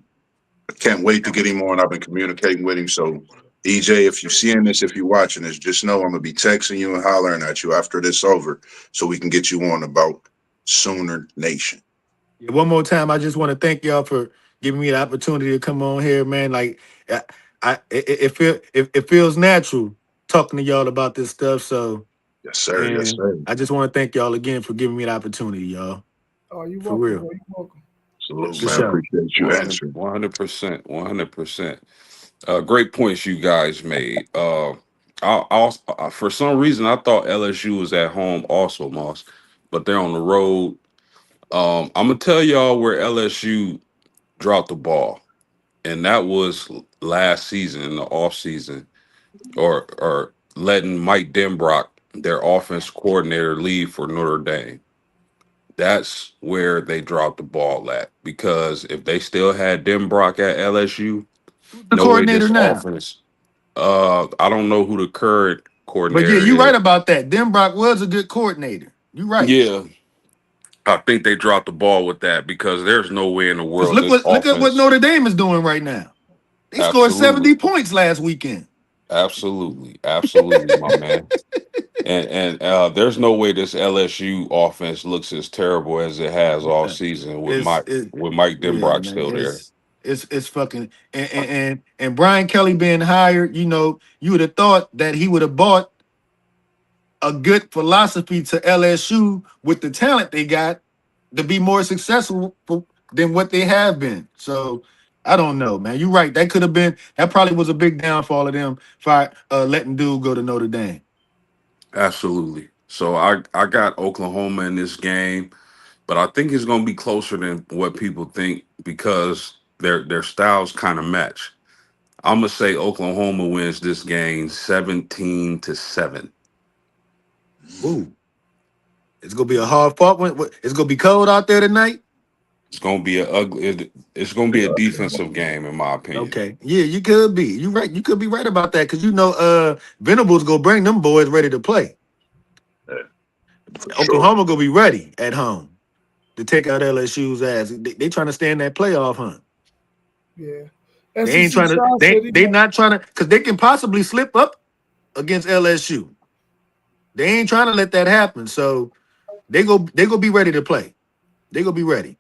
S3: can't wait to get him on. I've been communicating with him. So EJ, if you're seeing this, if you're watching this, just know I'm gonna be texting you and hollering at you after this over so we can get you on about Sooner Nation.
S4: Yeah, one more time, I just want to thank y'all for giving me the opportunity to come on here, man. Like, it feels natural talking to y'all about this stuff. So,
S3: Yes, sir. Yes,
S4: and
S3: sir.
S4: I just want to thank y'all again for giving me the opportunity, y'all.
S1: Oh, you're
S4: For
S1: welcome,
S4: real,
S1: bro. You're welcome.
S3: Salute,
S4: for
S3: man.
S4: sure.
S3: Appreciate you answering.
S2: 100%. 100%. Great points you guys made. For some reason, I thought LSU was at home also, Moss, but they're on the road. I'm gonna tell y'all where LSU dropped the ball, and that was last season in the off season, or letting Mike Denbrock, their offense coordinator, leave for Notre Dame. That's where they dropped the ball at, because if they still had Denbrock at LSU,
S4: Who's the
S2: no way
S4: coordinator
S2: this
S4: now?
S2: offense. I don't know who the current
S4: But yeah,
S2: coordinator
S4: you're
S2: is.
S4: right about that. Denbrock was a good coordinator. You're right.
S2: Yeah, I think they dropped the ball with that, because there's no way in the
S4: Because
S2: world this
S4: look at what
S2: offense.
S4: Notre Dame is doing right now. They scored
S2: Absolutely,
S4: 70 points last weekend.
S2: absolutely, my man. And there's no way this LSU offense looks as terrible as it has all season with
S4: It's it
S2: Mike
S4: yeah,
S2: Denbrock
S4: man.
S2: still there.
S4: It's fucking and Brian Kelly being hired, you would have thought that he would have bought a good philosophy to LSU with the talent they got to be more successful than what they have been. So I don't know, man. You're right. That probably was a big downfall of them for letting dude go to Notre Dame.
S2: Absolutely. So I got Oklahoma in this game, but I think it's going to be closer than what people think, because their styles kind of match. I'm gonna say Oklahoma wins this game 17-7.
S4: Ooh, it's gonna be a hard fought one. It's gonna be cold out there tonight.
S2: It's gonna be a ugly. It's gonna be a defensive game, in my opinion.
S4: Okay. Yeah, you could be. You right. You could be right about that because Venables gonna bring them boys ready to play.
S3: Yeah, for sure.
S4: Oklahoma gonna be ready at home to take out LSU's ass. They trying to stay in that playoff hunt.
S1: Yeah.
S4: They ain't
S1: SEC
S4: trying to.
S1: Sean said he
S4: They
S1: got
S4: not trying to because they can possibly slip up against LSU. They ain't trying to let that happen. So they go be ready to play. They gonna be ready.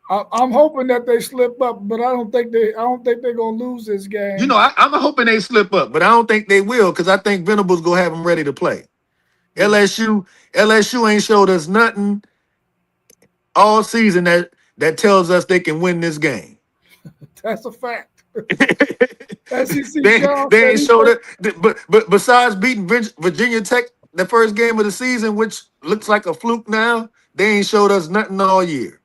S1: I'm hoping that they slip up, but I don't think they're gonna lose this game.
S4: I'm hoping they slip up, but I don't think they will because I think Venables gonna have them ready to play.
S1: Yeah,
S4: LSU ain't showed us nothing all season that tells us they can win this game.
S1: that's a fact. SEC
S4: they
S1: Sean
S4: they
S1: said
S4: ain't
S1: he
S4: showed
S1: think
S4: it. But besides beating Virginia Tech the first game of the season, which looks like a fluke now, they ain't showed us nothing all year.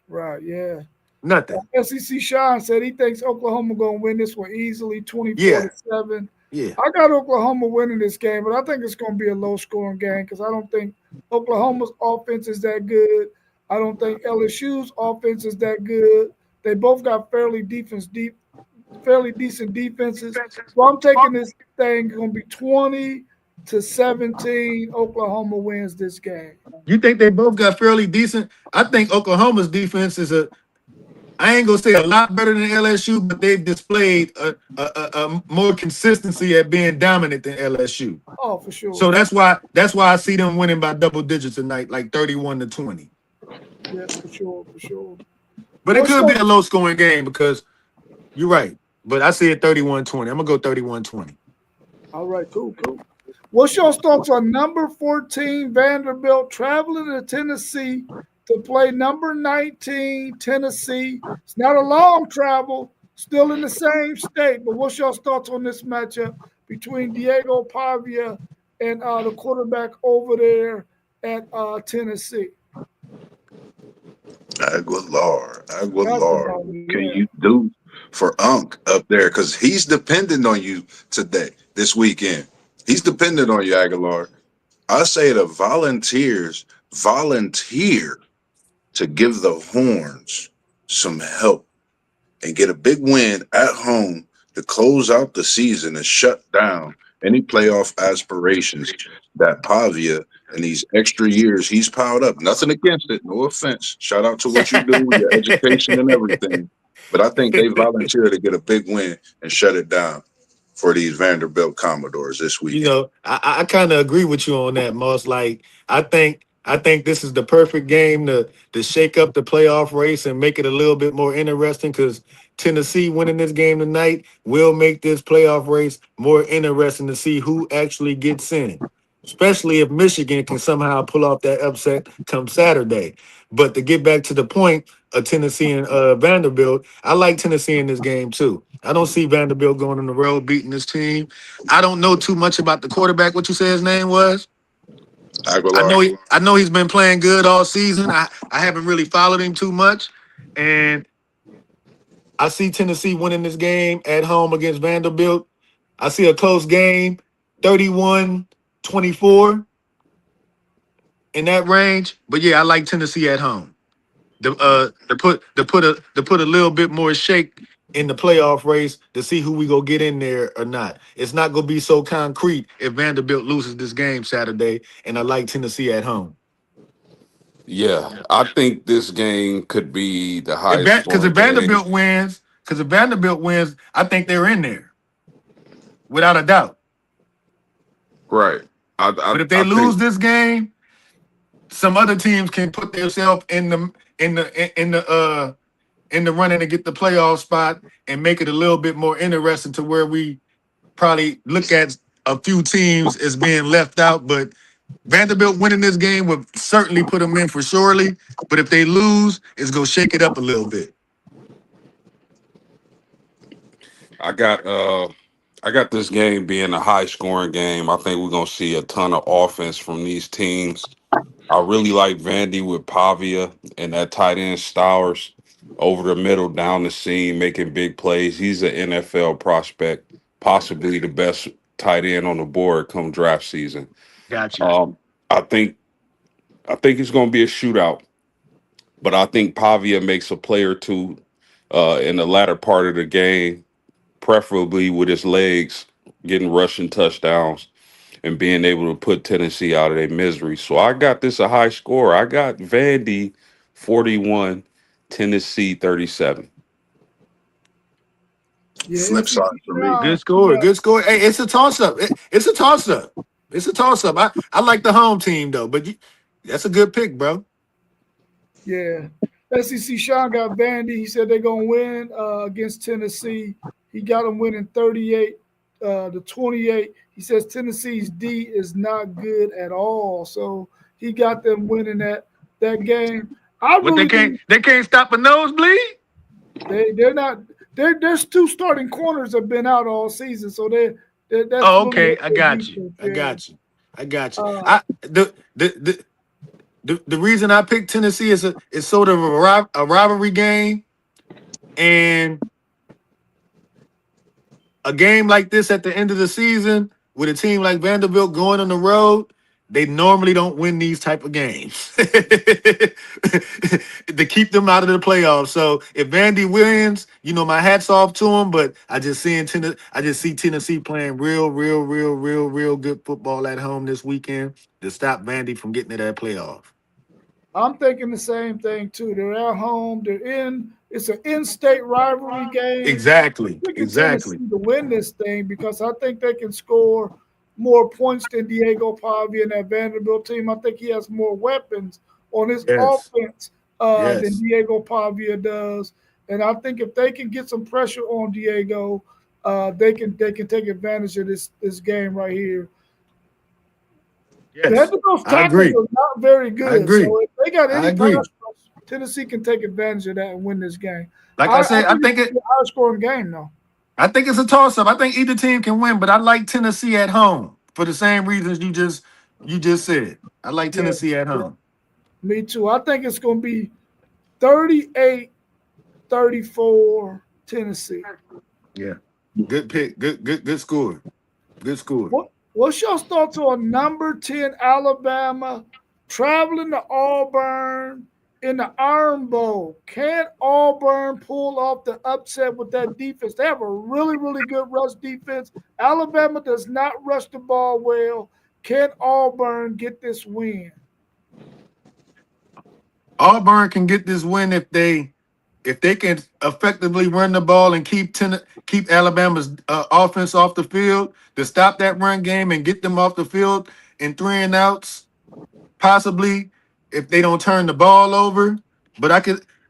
S1: right, yeah.
S4: Nothing.
S1: SEC Sean said he thinks Oklahoma gonna win this one easily, 24
S4: Yeah,
S1: to 7.
S4: yeah.
S1: I got Oklahoma winning this game, but I think it's gonna be a low scoring game because I don't think Oklahoma's offense is that good. I don't think LSU's offense is that good. They both got fairly decent defenses. So I'm taking this thing gonna be 20 to 17. Oklahoma wins this game.
S4: You think they both got fairly decent? I think Oklahoma's defense I ain't gonna say a lot better than LSU, but they've displayed a more consistency at being dominant than LSU.
S1: Oh, for
S4: So
S1: sure.
S4: that's why I see them winning by double digits tonight, like 31-20.
S1: Yeah, for sure, for sure.
S4: But it
S1: What's
S4: could be
S1: your
S4: a low scoring game because you're right. But I see it 31-20. I'm gonna go 31-20.
S1: all right, cool, cool. What's your thoughts on number 14 Vanderbilt traveling to Tennessee to play number 19 Tennessee? It's not a long travel, still in the same state. But what's your thoughts on this matchup between Diego Pavia and the quarterback over there at Tennessee?
S3: Aguilar, Aguilar.
S1: Basketball,
S3: What can
S1: yeah.
S3: you do for Unc up there? Because he's dependent on you today, this weekend. He's dependent on you, Aguilar. I say the Volunteers volunteer to give the Horns some help and get a big win at home to close out the season and shut down any playoff aspirations that Pavia in these extra years he's piled up. Nothing against it, no offense. Shout out to what you do, your education and everything. But I think they volunteered to get a big win and shut it down for these Vanderbilt Commodores this
S4: You
S3: weekend.
S4: know, I kind of agree with you on that, Moss. Like, I think this is the perfect game to shake up the playoff race and make it a little bit more interesting because Tennessee winning this game tonight will make this playoff race more interesting to see who actually gets in. Especially if Michigan can somehow pull off that upset come Saturday. But to get back to the point of Tennessee and Vanderbilt, I like Tennessee in this game too. I don't see Vanderbilt going on the road beating this team. I don't know too much about the quarterback. What you say his name was? I
S3: Aguilar.
S4: know I know he's been playing good all season. I haven't really followed him too much, and I see Tennessee winning this game at home against Vanderbilt. I see a close game, 31-24 in that range. But yeah, I like Tennessee at home. To put a little bit more shake in the playoff race to see who we go get in there or not. It's not gonna be so concrete if Vanderbilt loses this game Saturday, and I like Tennessee at home.
S2: Yeah, I think this game could be the
S4: If
S2: highest
S4: because
S2: scoring
S4: if
S2: game.
S4: Vanderbilt wins, I think they're in there without a doubt.
S2: Right.
S4: But if they
S2: I
S4: lose
S2: think
S4: this game, some other teams can put themselves in the running to get the playoff spot and make it a little bit more interesting to where we probably look at a few teams as being left out. But Vanderbilt winning this game would certainly put them in for surely. But if they lose, it's gonna shake it up a little bit.
S2: I got I got this game being a high scoring game. I think we're gonna see a ton of offense from these teams. I really like Vandy with Pavia and that tight end Stowers over the middle, down the seam, making big plays. He's an NFL prospect, possibly the best tight end on the board come draft season.
S4: Got you.
S2: Um, I think it's going to be a shootout, but I think Pavia makes a play or two in the latter part of the game, preferably with his legs, getting rushing touchdowns and being able to put Tennessee out of their misery. So I got this a high score. I got Vandy 41, Tennessee 37.
S1: Yeah,
S3: Flip side
S1: SEC
S3: for me.
S1: Sean.
S4: Good score. Good score. Hey, it's a toss up. It's a toss up. It's a toss up. I like the home team though, but that's a good pick, bro.
S1: Yeah. SEC Sean got Vandy. He said they're gonna win against Tennessee. He got them winning 38 to 28. He says Tennessee's D is not good at all. So he got them winning that game. I
S4: What they
S1: really
S4: can't
S1: think
S4: they can't stop a nosebleed?
S1: they're not there's two starting corners have been out all season. So that's
S4: Oh,
S1: really
S4: okay.
S1: up
S4: I
S1: their
S4: got you.
S1: defense.
S4: I
S1: Yeah.
S4: got you. I got you.
S1: Uh,
S4: The reason I picked Tennessee is sort of a rivalry game, and a game like this at the end of the season with a team like Vanderbilt going on the road, they normally don't win these type of games to keep them out of the playoffs. So if Vandy wins, my hats off to them. But I just see Tennessee playing real good football at home this weekend to stop Vandy from getting to that playoff.
S1: I'm thinking the same thing too. They're at home. They're in. It's an in-state rivalry game.
S4: Exactly.
S1: Picking Tennessee
S4: Exactly.
S1: to win this thing because I think they can score more points than Diego Pavia and that Vanderbilt team. I think he has more weapons on his
S4: Yes.
S1: offense than
S4: Yes.
S1: Diego Pavia does. And I think if they can get some pressure on Diego, they can take advantage of this game right here.
S4: Yes.
S1: Vanderbilt's
S4: I
S1: tackles
S4: agree.
S1: are not very
S4: I
S1: good.
S4: agree.
S1: So if they got
S4: I
S1: any pass
S4: agree.
S1: rush, Tennessee can take advantage of that and win this game.
S4: Like I
S1: I
S4: said,
S1: think it's gonna be a high scoring game though.
S4: I think it's a toss up. I think either team can win, but I like Tennessee at home for the same reasons you just said. I like
S1: Yeah,
S4: Tennessee at
S1: yeah,
S4: home.
S1: me too. I think it's gonna be 38-34 Tennessee.
S4: Yeah. Good pick. Good score. Good score.
S1: What's your thoughts on number 10 Alabama traveling to Auburn in the Iron Bowl. Can Auburn pull off the upset with that defense? They have a really, really good rush defense. Alabama does not rush the ball well. Can Auburn get this win?
S4: Auburn can get this win if they can effectively run the ball and keep Alabama's offense off the field to stop that run game and get them off the field in 3-and-outs. Possibly if they don't turn the ball over. But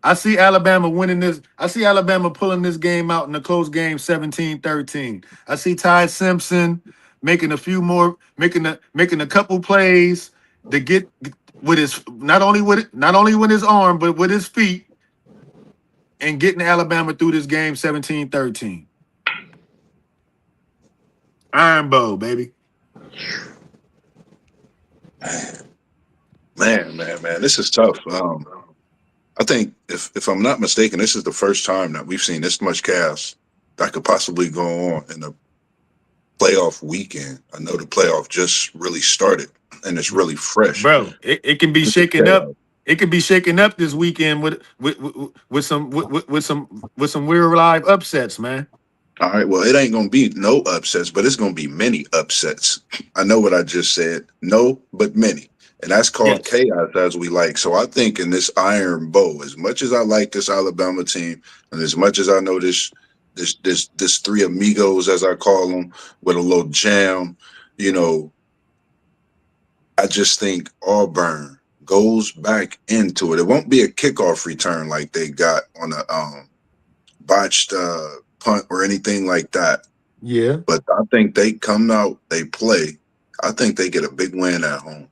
S4: I see Alabama winning this. I see Alabama pulling this game out in a close game 17-13. I see Ty Simpson making a few more, making a couple plays to get with his not only with his arm, but with his feet and getting Alabama through this game 17-13. Iron Bowl, baby.
S3: Man, this is tough. I think if I'm not mistaken, this is the first time that we've seen this much chaos that could possibly go on in a playoff weekend. I know the playoff just really started and it's really fresh.
S4: Bro, it can be shaken up. It could be shaken up this weekend with some weird live upsets, man.
S3: All right, well, it ain't gonna be no upsets, but it's gonna be many upsets. I know what I just said. No, but many. And that's called chaos, as we like. So I think in this Iron Bowl, as much as I like this Alabama team, and as much as I know this three amigos, as I call them, with a little jam, you know, I just think Auburn goes back into it. It won't be a kickoff return like they got on a botched punt or anything like that.
S4: Yeah.
S3: But I think they come out, they play. I think they get a big win at home.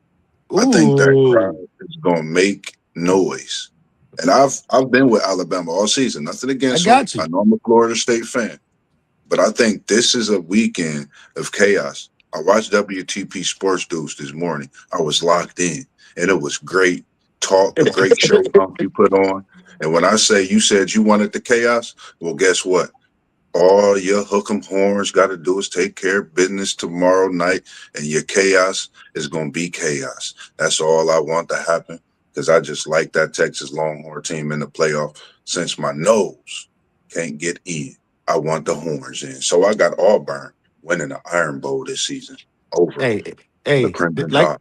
S4: Ooh.
S3: I think that crowd is going to make noise. And I've been with Alabama all season. Nothing against them. I know I'm a Florida State fan. But I think this is a weekend of chaos. I watched WTP Sports Dudes this morning. I was locked in. And it was great talk, a great show you put on. And when I say you said you wanted the chaos, well, guess what? All your hook 'em horns got to do is take care of business tomorrow night, and your chaos is going to be chaos. That's all I want to happen because I just like that Texas Longhorn team in the playoff. Since my nose can't get in, I want the horns in. So I got Auburn winning the Iron Bowl this season over the Crimson Tide.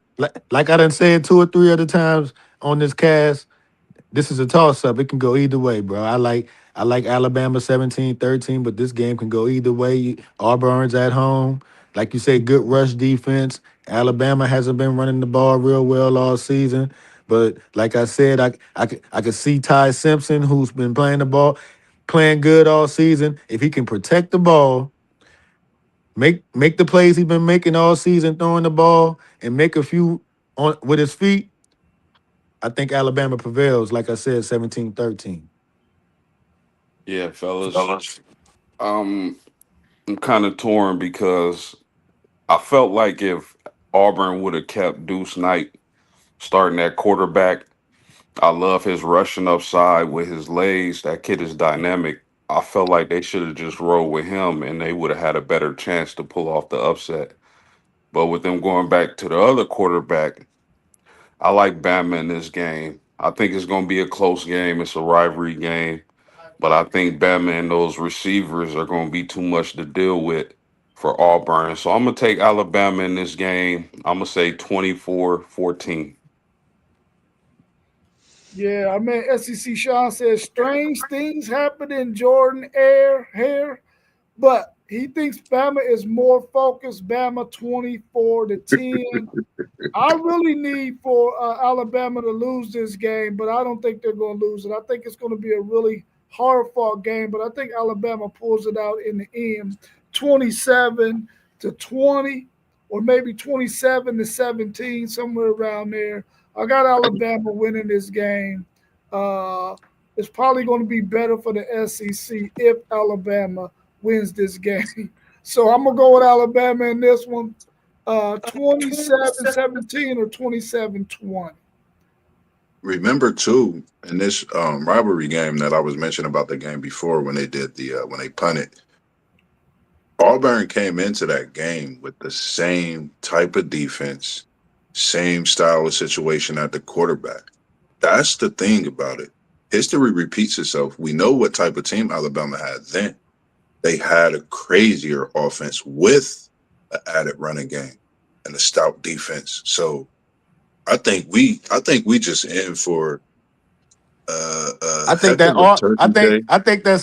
S4: Like I done said 2 or 3 other times on this cast, this is a toss-up. It can go either way, bro. I like Alabama 17-13, but this game can go either way. Auburn's at home. Like you say, good rush defense. Alabama hasn't been running the ball real well all season. But like I said, I could see Ty Simpson, who's been playing good all season. If he can protect the ball, make the plays he's been making all season, throwing the ball, and make a few on with his feet, I think Alabama prevails, like I said, 17-13.
S2: Yeah, fellas. I'm kind of torn because I felt like if Auburn would have kept Deuce Knight starting at quarterback, I love his rushing upside with his legs. That kid is dynamic. I felt like they should have just rolled with him and they would have had a better chance to pull off the upset. But with them going back to the other quarterback, I like Bama in this game. I think it's going to be a close game. It's a rivalry game. But I think Bama and those receivers are going to be too much to deal with for Auburn. So I'm going to take Alabama in this game. I'm going to say 24-14.
S1: Yeah, I mean, SEC Sean says strange things happen in Jordan Air hair, but he thinks Bama is more focused. Bama 24-10. I really need for Alabama to lose this game, but I don't think they're going to lose it. I think it's going to be a really hard fought game, but I think Alabama pulls it out in the end, 27-20, or maybe 27-17, somewhere around there. I got Alabama winning this game. It's probably going to be better for the SEC if Alabama wins this game. So I'm going to go with Alabama in this one, 27-17 or 27-20.
S3: Remember too, in this rivalry game that I was mentioning about the game before when they did when they punted, Auburn came into that game with the same type of defense, same style of situation at the quarterback. That's the thing about it. History repeats itself. We know what type of team Alabama had then. They had a crazier offense with an added running game and a stout defense. So I think we just in for a
S4: I think
S3: heck
S4: that
S3: of a
S4: all
S3: turkey day.
S4: I think that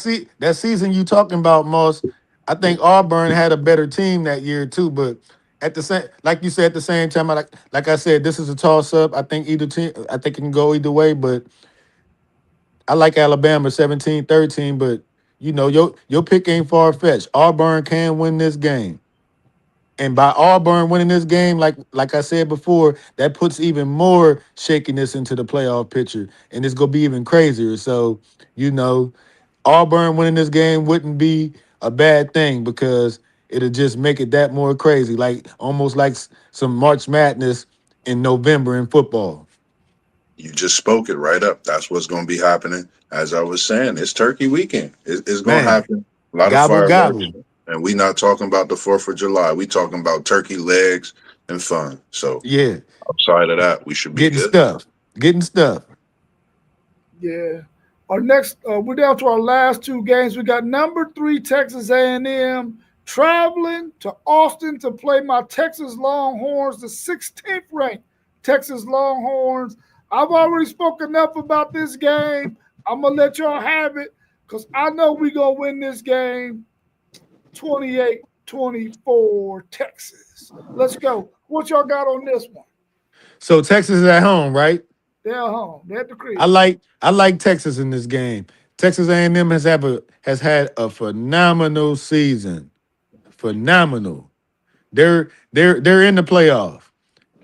S4: season you talking about, Moss. I think Auburn had a better team that year too, but at the same, like you said, at the same time, like I said, this is a toss up. I think either team, I think it can go either way, but I like Alabama 17-13. But your pick ain't far fetched. Auburn can win this game. And by Auburn winning this game, like I said before, that puts even more shakiness into the playoff picture, and it's gonna be even crazier. So, you know, Auburn winning this game wouldn't be a bad thing because it'll just make it that more crazy, like almost like some March Madness in November in football.
S3: You just spoke it right up. That's what's going to be happening. As I was saying, it's Turkey weekend. It's going to
S4: Man,
S3: happen. A lot of
S4: gobble
S3: fireworks,
S4: gobble.
S3: and we not talking about the 4th of July. We talking about turkey legs and fun. So
S4: Yeah,
S3: outside of that, we should be
S4: getting
S3: good.
S4: stuff, getting stuff.
S1: Yeah. Our next, we're down to our last two games. We got number 3 Texas A&M traveling to Austin to play my Texas Longhorns, the 16th ranked Texas Longhorns. I've already spoken enough about this game. I'm gonna let y'all have it because I know we're gonna win this game 28-24 Texas. Let's go. What y'all got on this one?
S4: So Texas is at home, right?
S1: They're home. They're at the
S4: I
S1: crib.
S4: like I like Texas in this game. Texas A&M has had a phenomenal season. Phenomenal. They're in the playoff.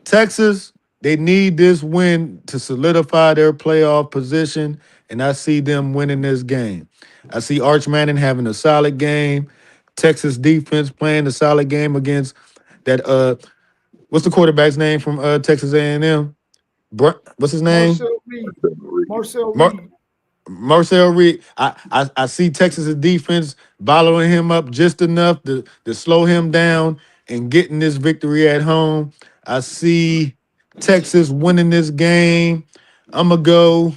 S4: Texas, they need this win to solidify their playoff position, and I see them winning this game. I see Arch Manning having a solid game. Texas defense playing a solid game against that what's the quarterback's name from Texas A&M? What's his name?
S1: Marcel Reed. Marcel
S4: Mar-
S1: Reed.
S4: Marcel Reed. I see Texas' defense bottling him up just enough to slow him down and getting this victory at home. I see Texas winning this game. I'm going to go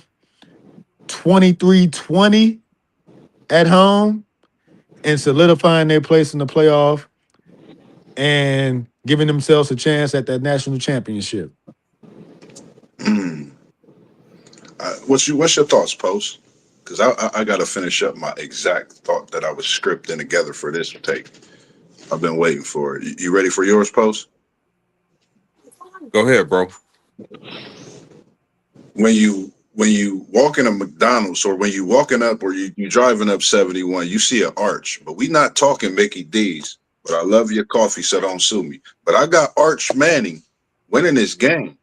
S4: 23-20 at home and solidifying their place in the playoff and giving themselves a chance at that national championship.
S3: What's your thoughts, Post? Because I got to finish up my exact thought that I was scripting together for this take. I've been waiting for it. You ready for yours, Post?
S2: Go ahead, bro.
S3: When you walk in a McDonald's or when you walking up or you driving up 71, you see an arch. But we not talking Mickey D's. But I love your coffee, so don't sue me. But I got Arch Manning winning this game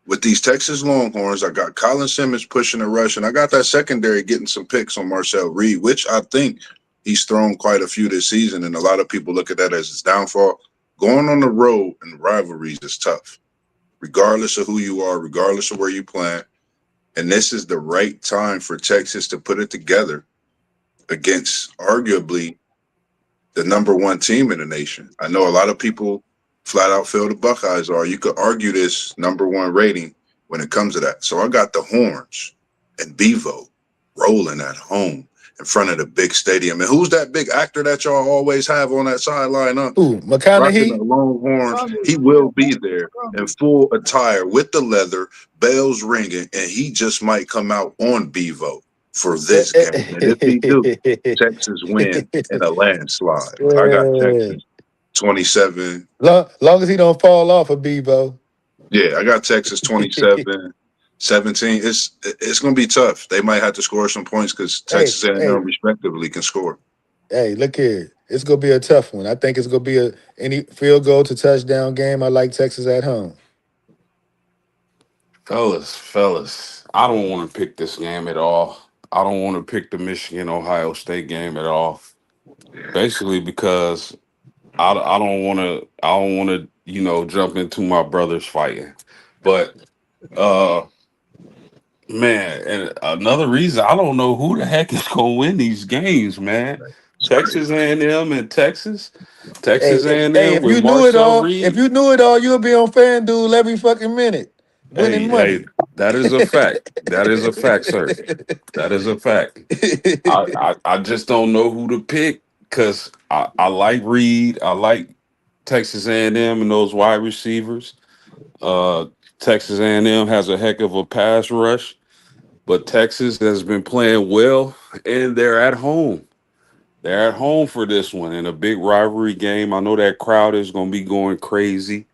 S3: with these Texas Longhorns. I got Colin Simmons pushing the rush, and I got that secondary getting some picks on Marcel Reed, which I think he's thrown quite a few this season, and a lot of people look at that as his downfall. Going on the road in rivalries is tough, regardless of who you are, regardless of where you playing. And this is the right time for Texas to put it together against arguably the number one team in the nation. I know a lot of people flat out feel the Buckeyes are. You could argue this number one rating when it comes to that. So I got the Horns and Bevo rolling at home in front of the big stadium. And who's that big actor that y'all always have on that sideline?
S4: Ooh,
S3: Rocking the
S4: McConaughey.
S3: Longhorns. He
S1: Yeah,
S3: will be there in full attire with the leather, bells ringing, and he just might come out on Bevo for this game. And if he do, Texas win in a landslide. I got
S4: Yeah.
S3: Texas 27.
S4: Long as he don't fall off of Bebo.
S3: Yeah, I got Texas 27, 17. It's going to be tough. They might have to score some points because
S4: hey,
S3: Texas A&M
S4: hey,
S3: respectively can score.
S4: hey, look here. It's gonna be a tough one. I think it's gonna be any field goal to touchdown game. I like Texas at home.
S2: Fellas, I don't want to pick this game at all. I don't want to pick the Michigan Ohio State game at all. Basically, because I don't want to jump into my brothers fighting. But uh man, and another reason I don't know who the heck is gonna win these games, man.
S3: It's
S2: Texas
S3: crazy.
S2: A&M and Texas,
S4: Hey,
S2: Texas
S4: hey,
S2: A&M
S4: if
S2: with
S4: you knew it
S2: Marcel
S4: all, if
S2: Reed.
S4: you knew it all, you'll be on FanDuel every fucking minute, winning
S2: Hey,
S4: money.
S2: That is a fact. That is a fact, sir. That is a fact. I just don't know who to pick because I like Reed. I like Texas A&M and M and those wide receivers. Uh, Texas A&M has a heck of a pass rush, but Texas has been playing well, and they're at home. They're at home for this one in a big rivalry game. I know that crowd is going to be going crazy.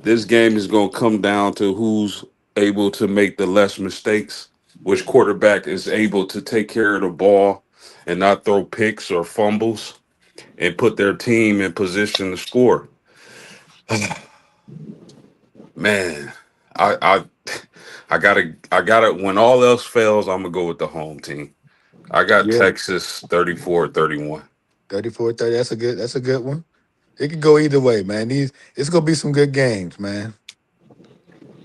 S2: This game is going to come down to who's able to make the less mistakes, which quarterback is able to take care of the ball and not throw picks or fumbles and put their team in position to score. Man, I I gotta when all else fails, I'm gonna go with the home team. I got
S4: Yeah,
S2: Texas 34-31.
S4: 34-30. That's a good one. It could go either way, man. It's gonna be some good games, man.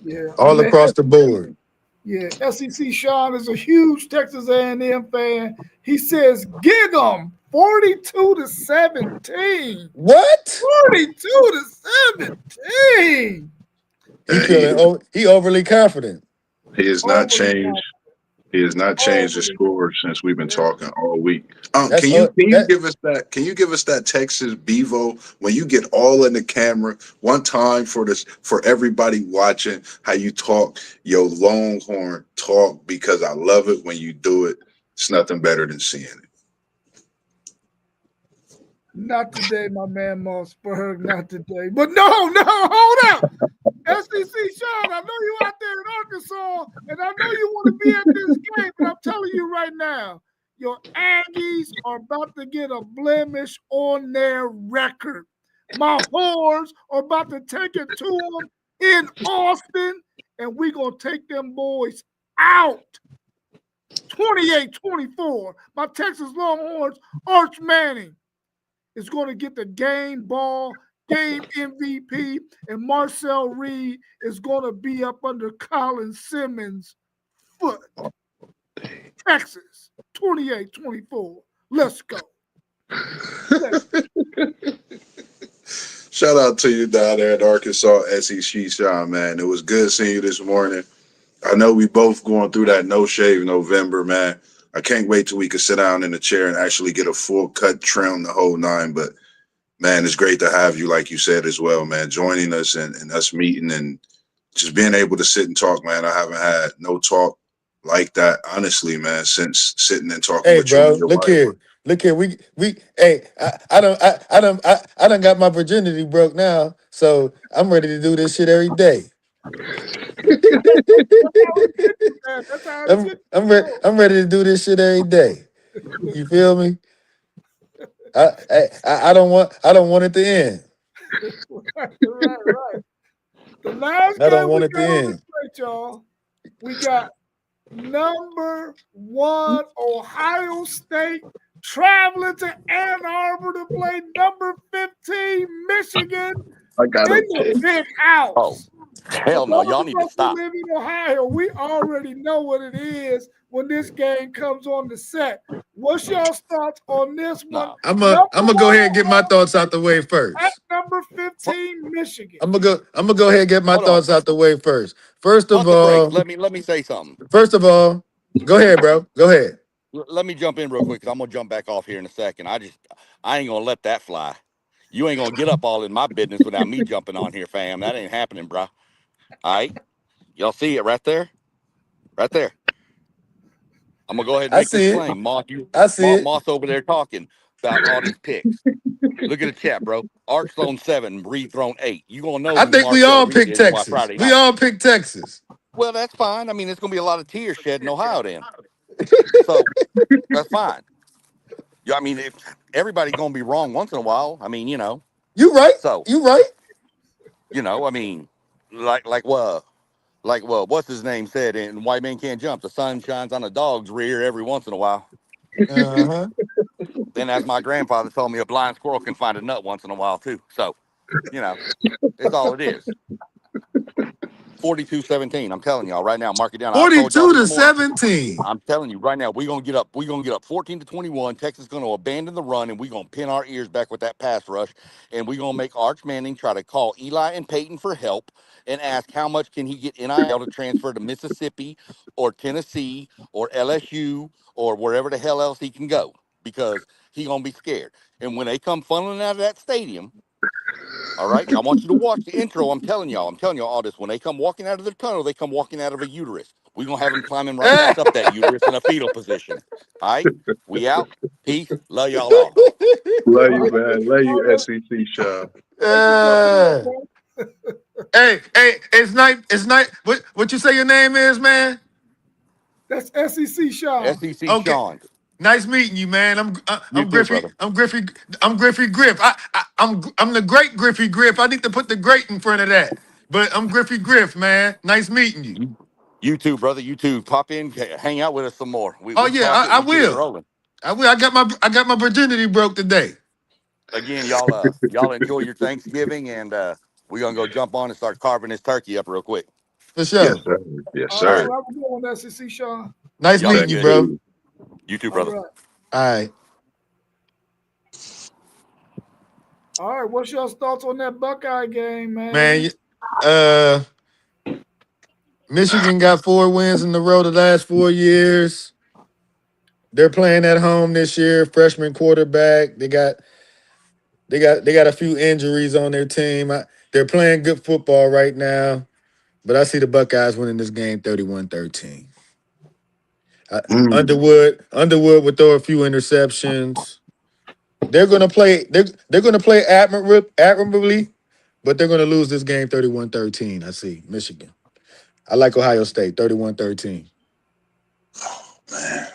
S1: Yeah,
S4: All across the board.
S1: Yeah, SEC Sean is a huge Texas A&M fan. He says, "Gig 'em 42-17,
S4: What?
S1: 42-17."
S3: And he
S4: He overly confident.
S3: he has not
S1: Overly
S3: changed.
S1: confident.
S3: He has not changed his
S1: Overly
S3: score since we've been
S1: confident.
S3: talking all week.
S4: That's
S3: Can you
S4: that.
S3: give us that? Can you give us that Texas Bevo when you get all in the camera one time for everybody watching how you talk your Longhorn talk because I love it when you do it. It's nothing better than seeing it.
S1: Not today, my man Mossberg. Not today. But no, hold up. SEC Sean, I know you out there in Arkansas, and I know you want to be at this game, but I'm telling you right now, your Aggies are about to get a blemish on their record. My horns are about to take it to them in Austin, and we're going to take them boys out. 28-24. My Texas Longhorns, Arch Manning is going to get the game MVP, and Marcel Reed is going to be up under Colin Simmons' foot. Texas, 28-24. Let's go.
S3: Shout out to you down there in Arkansas, SEC Sean, man. It was good seeing you this morning. I know we both going through that no shave November, man. I can't wait till we can sit down in the chair and actually get a full cut trim the whole nine. But man, it's great to have you, like you said as well, man, joining us and us meeting and just being able to sit and talk, man. I haven't had no talk like that, honestly, man, since sitting and talking
S4: Hey,
S3: with you and
S4: bro,
S3: your
S4: look
S3: wife.
S4: here. Look here. Hey, I done got my virginity broke now, so I'm ready to do this shit every day.
S1: That's how it should go.
S4: I'm ready to do this shit every day. You feel me? I don't want it to end.
S1: Right. The last
S4: I don't
S1: game we
S4: want it to
S1: got on the
S4: end.
S1: plate, y'all, we got number 1 Ohio State traveling to Ann Arbor to play number 15 Michigan
S3: I got
S1: in
S3: a
S1: the
S3: pick.
S1: big
S5: Oh,
S1: house. For
S5: hell no.
S1: those
S5: Y'all
S1: of
S5: need to
S1: us who
S5: stop.
S1: live in Ohio, we already know what it is when this game comes on the set. What's y'all's thoughts on this one?
S5: No.
S1: Number
S4: I'm gonna go
S1: 1
S4: ahead and get my
S1: Ohio
S4: thoughts out the way
S1: at
S4: first.
S1: number
S5: Pu-
S1: 15 Michigan.
S4: I'm gonna go ahead and get my
S5: Hold on.
S4: thoughts out the way first. First of
S5: Pump the brakes.
S4: all,
S5: Let me say something.
S4: first of all, go ahead, bro. Go ahead.
S5: Let me jump in real quick because I'm gonna jump back off here in a second. I ain't gonna let that fly. You ain't gonna get up all in my business without me jumping on here, fam. That ain't happening, bro. All right, y'all see it right there, right there. I'm gonna go ahead and
S4: I
S5: make this
S4: see it.
S5: plain.
S4: I see it.
S5: Moss over there talking about all these picks. Look at the chat, bro. Arch thrown 7, Reed thrown 8. You gonna know
S4: I
S5: who
S4: think we
S5: Marcel
S4: all
S5: Reed
S4: picked
S5: is by
S4: Texas.
S5: Friday
S4: We
S5: night.
S4: all picked Texas.
S5: Well, that's fine. I mean, it's gonna be a lot of tears shed in Ohio then. So that's fine. Yeah, I mean, if everybody's gonna be wrong once in a while, I mean,
S4: You right.
S5: so
S4: You right.
S5: I mean, what's his name said, and white man can't jump. The sun shines on a dog's rear every once in a while.
S4: Uh-huh.
S5: Then, as my grandfather told me, a blind squirrel can find a nut once in a while too. So, you know, it's all it is. 42-17. I'm telling y'all right now. Mark it down. I told y'all
S4: 42
S5: this
S4: to
S5: morning.
S4: 17.
S5: I'm telling you right now, we're gonna get up. We're gonna get up 14-21. Texas is gonna abandon the run, and we're gonna pin our ears back with that pass rush. And we're gonna make Arch Manning try to call Eli and Peyton for help and ask how much can he get NIL to transfer to Mississippi or Tennessee or LSU or wherever the hell else he can go because he gonna be scared. And when they come funneling out of that stadium, all right. I want you to watch the intro. I'm telling y'all. I'm telling y'all all this. When they come walking out of the tunnel, they come walking out of a uterus. We're going to have them climbing right back up that uterus in a fetal position. All right. We out. Peace. Love y'all all.
S3: Love
S1: All
S3: you,
S1: right,
S3: man. Love you, SEC Sean.
S1: thank you,
S4: Uh,
S1: Joe.
S4: hey, it's night. What you say your name is, man?
S1: That's SEC Sean.
S5: SEC
S4: Okay.
S5: Sean.
S4: Nice meeting you, man.
S5: You
S4: I'm
S5: too,
S4: Griffey.
S5: brother.
S4: I'm Griffey Griff. I'm the great Griffey Griff. I need to put the great in front of that. But I'm Griffey Griff, man. Nice meeting you.
S5: You too, brother. You too. Pop in, hang out with us some more.
S4: Oh
S5: We
S4: yeah,
S5: talk it.
S4: I
S5: We get it
S4: will.
S5: rolling.
S4: I will. I got my virginity broke today.
S5: Again, y'all enjoy your Thanksgiving, and we're gonna go jump on and start carving this turkey up real quick.
S4: For
S3: Yes,
S4: sure.
S3: sir. Yes,
S1: All right,
S5: All
S3: sir.
S5: right.
S1: so have a good one, SEC Sean.
S4: Nice
S5: Y'all be
S4: meeting you,
S3: Thank
S5: good.
S4: bro.
S3: you.
S5: You too,
S1: All
S5: brother.
S1: right.
S4: All right.
S1: All right. What's your thoughts on that Buckeye game,
S4: Man,
S1: man?
S4: uh Michigan got 4 wins in a row the last 4 years. They're playing at home this year. Freshman quarterback. They got a few injuries on their team. They're playing good football right now, but I see the Buckeyes winning this game 31-13.
S3: Mm.
S4: Underwood would throw a few interceptions. They're gonna play. They're gonna play admirably, but they're gonna lose this game 31-13. I see Michigan. I like Ohio State 31-13.
S3: Man.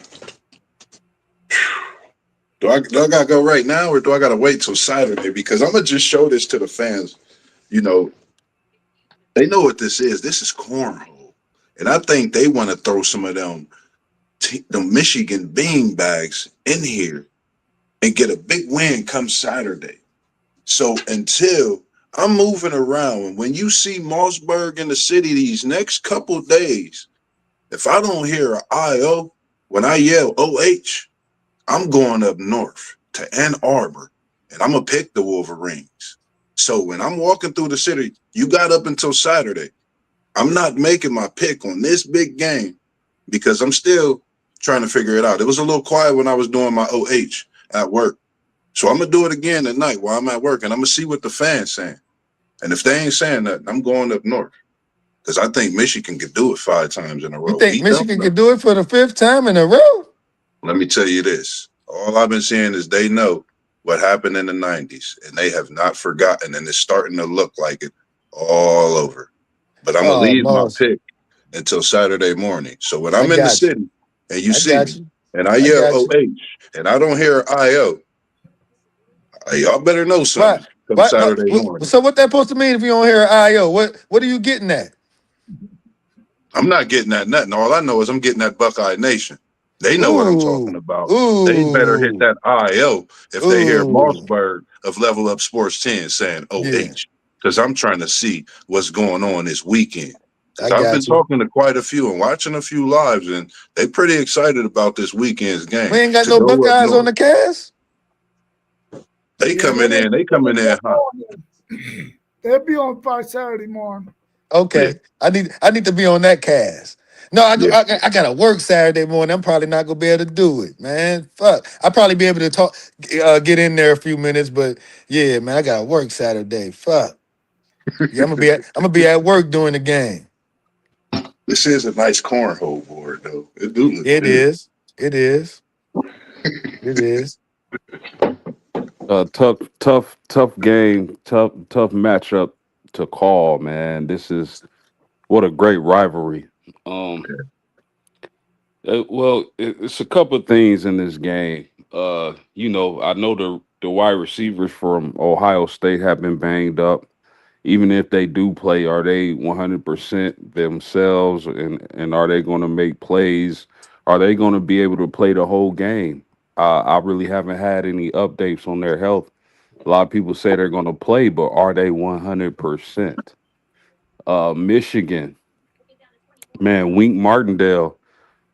S3: Do I gotta go right now or do I gotta wait till Saturday? Because I'm gonna just show this to the fans. You know, they know what this is. This is cornhole. And I think they want to throw some of them Michigan bean bags in here and get a big win come Saturday. So until I'm moving around, and when you see Mossberg in the city these next couple days, if I don't hear an IO when I yell OH, I'm going up north to Ann Arbor and I'm going to pick the Wolverines. So when I'm walking through the city, you got up until Saturday. I'm not making my pick on this big game because I'm still trying to figure it out. It was a little quiet when I was doing my OH at work. So I'm going to do it again tonight while I'm at work and I'm going to see what the fans saying. And if they ain't saying nothing, I'm going up north because I think Michigan could do it 5 times in a
S4: You
S3: row.
S4: think
S3: We don't
S4: Michigan
S3: know.
S4: could do it for the 5th time in a row?
S3: Let me tell you this. All I've been seeing is they know what happened in the 90s, and they have not forgotten, and it's starting to look like it all over. But I'm going to
S4: Oh,
S3: leave my
S4: Moss,
S3: pick until Saturday morning. So when
S4: I
S3: I'm in the
S4: got you.
S3: city and you
S4: I
S3: see
S4: got
S3: me
S4: you.
S3: and I
S4: I
S3: yell
S4: got you.
S3: OH and I don't hear IO, y'all better know
S4: Why?
S3: something come
S4: Why?
S3: Saturday morning.
S4: So what that supposed to mean if you don't hear IO? What are you getting at?
S3: I'm not getting at nothing. All I know is I'm getting that Buckeye Nation. They know what I'm talking
S4: Ooh,
S3: about. They better hit
S4: ooh,
S3: that IO if they hear
S4: ooh.
S3: Mossberg of Level Up Sports 10 saying
S4: Yeah,
S3: OH. Because I'm trying to see what's going on this weekend. Because
S4: I
S3: I've been
S4: got you.
S3: talking to quite a few and watching a few lives, and they pretty excited about this weekend's
S4: We
S3: game
S4: ain't got
S3: to
S4: no
S3: go up
S4: Buckeyes on
S3: north.
S4: the cast.
S3: They
S1: Yeah,
S3: coming in, they coming in hot.
S1: they'll be on by Saturday morning.
S3: Yeah,
S4: Okay, I need to be on that cast. No,
S3: yeah.
S4: I gotta work Saturday morning. I'm probably not gonna be able to do it, man. Fuck, I'll probably be able to talk, get in there a few minutes, but yeah, man, I gotta work Saturday. Fuck, yeah, I'm gonna be at work during the game.
S3: This is a nice cornhole board, though. It do look
S4: It
S3: good.
S4: is, it is, it is.
S2: Tough game, tough matchup to call, man. This is what a great rivalry. Um, it's a couple of things in this game. I know the wide receivers from Ohio State have been banged up. Even if they do play, are they 100% themselves, and are they going to make plays? Are they going to be able to play the whole game? I really haven't had any updates on their health. A lot of people say they're going to play, but are they 100%? Michigan. Man, Wink Martindale,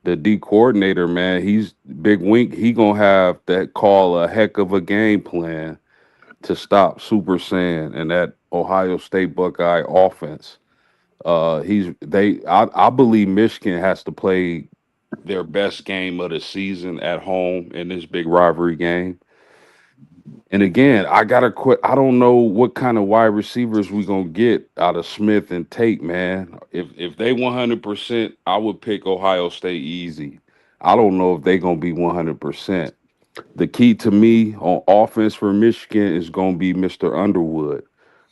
S2: the D coordinator, man, he's Big Wink. He gonna have that call a heck of a game plan to stop Super Saiyan and that Ohio State Buckeye offense. I believe Michigan has to play their best game of the season at home in this big rivalry game. And again, I gotta quit. I don't know what kind of wide receivers we gonna get out of Smith and Tate, man. If they 100%, I would pick Ohio State easy. I don't know if they gonna be 100%. The key to me on offense for Michigan is gonna be Mr. Underwood.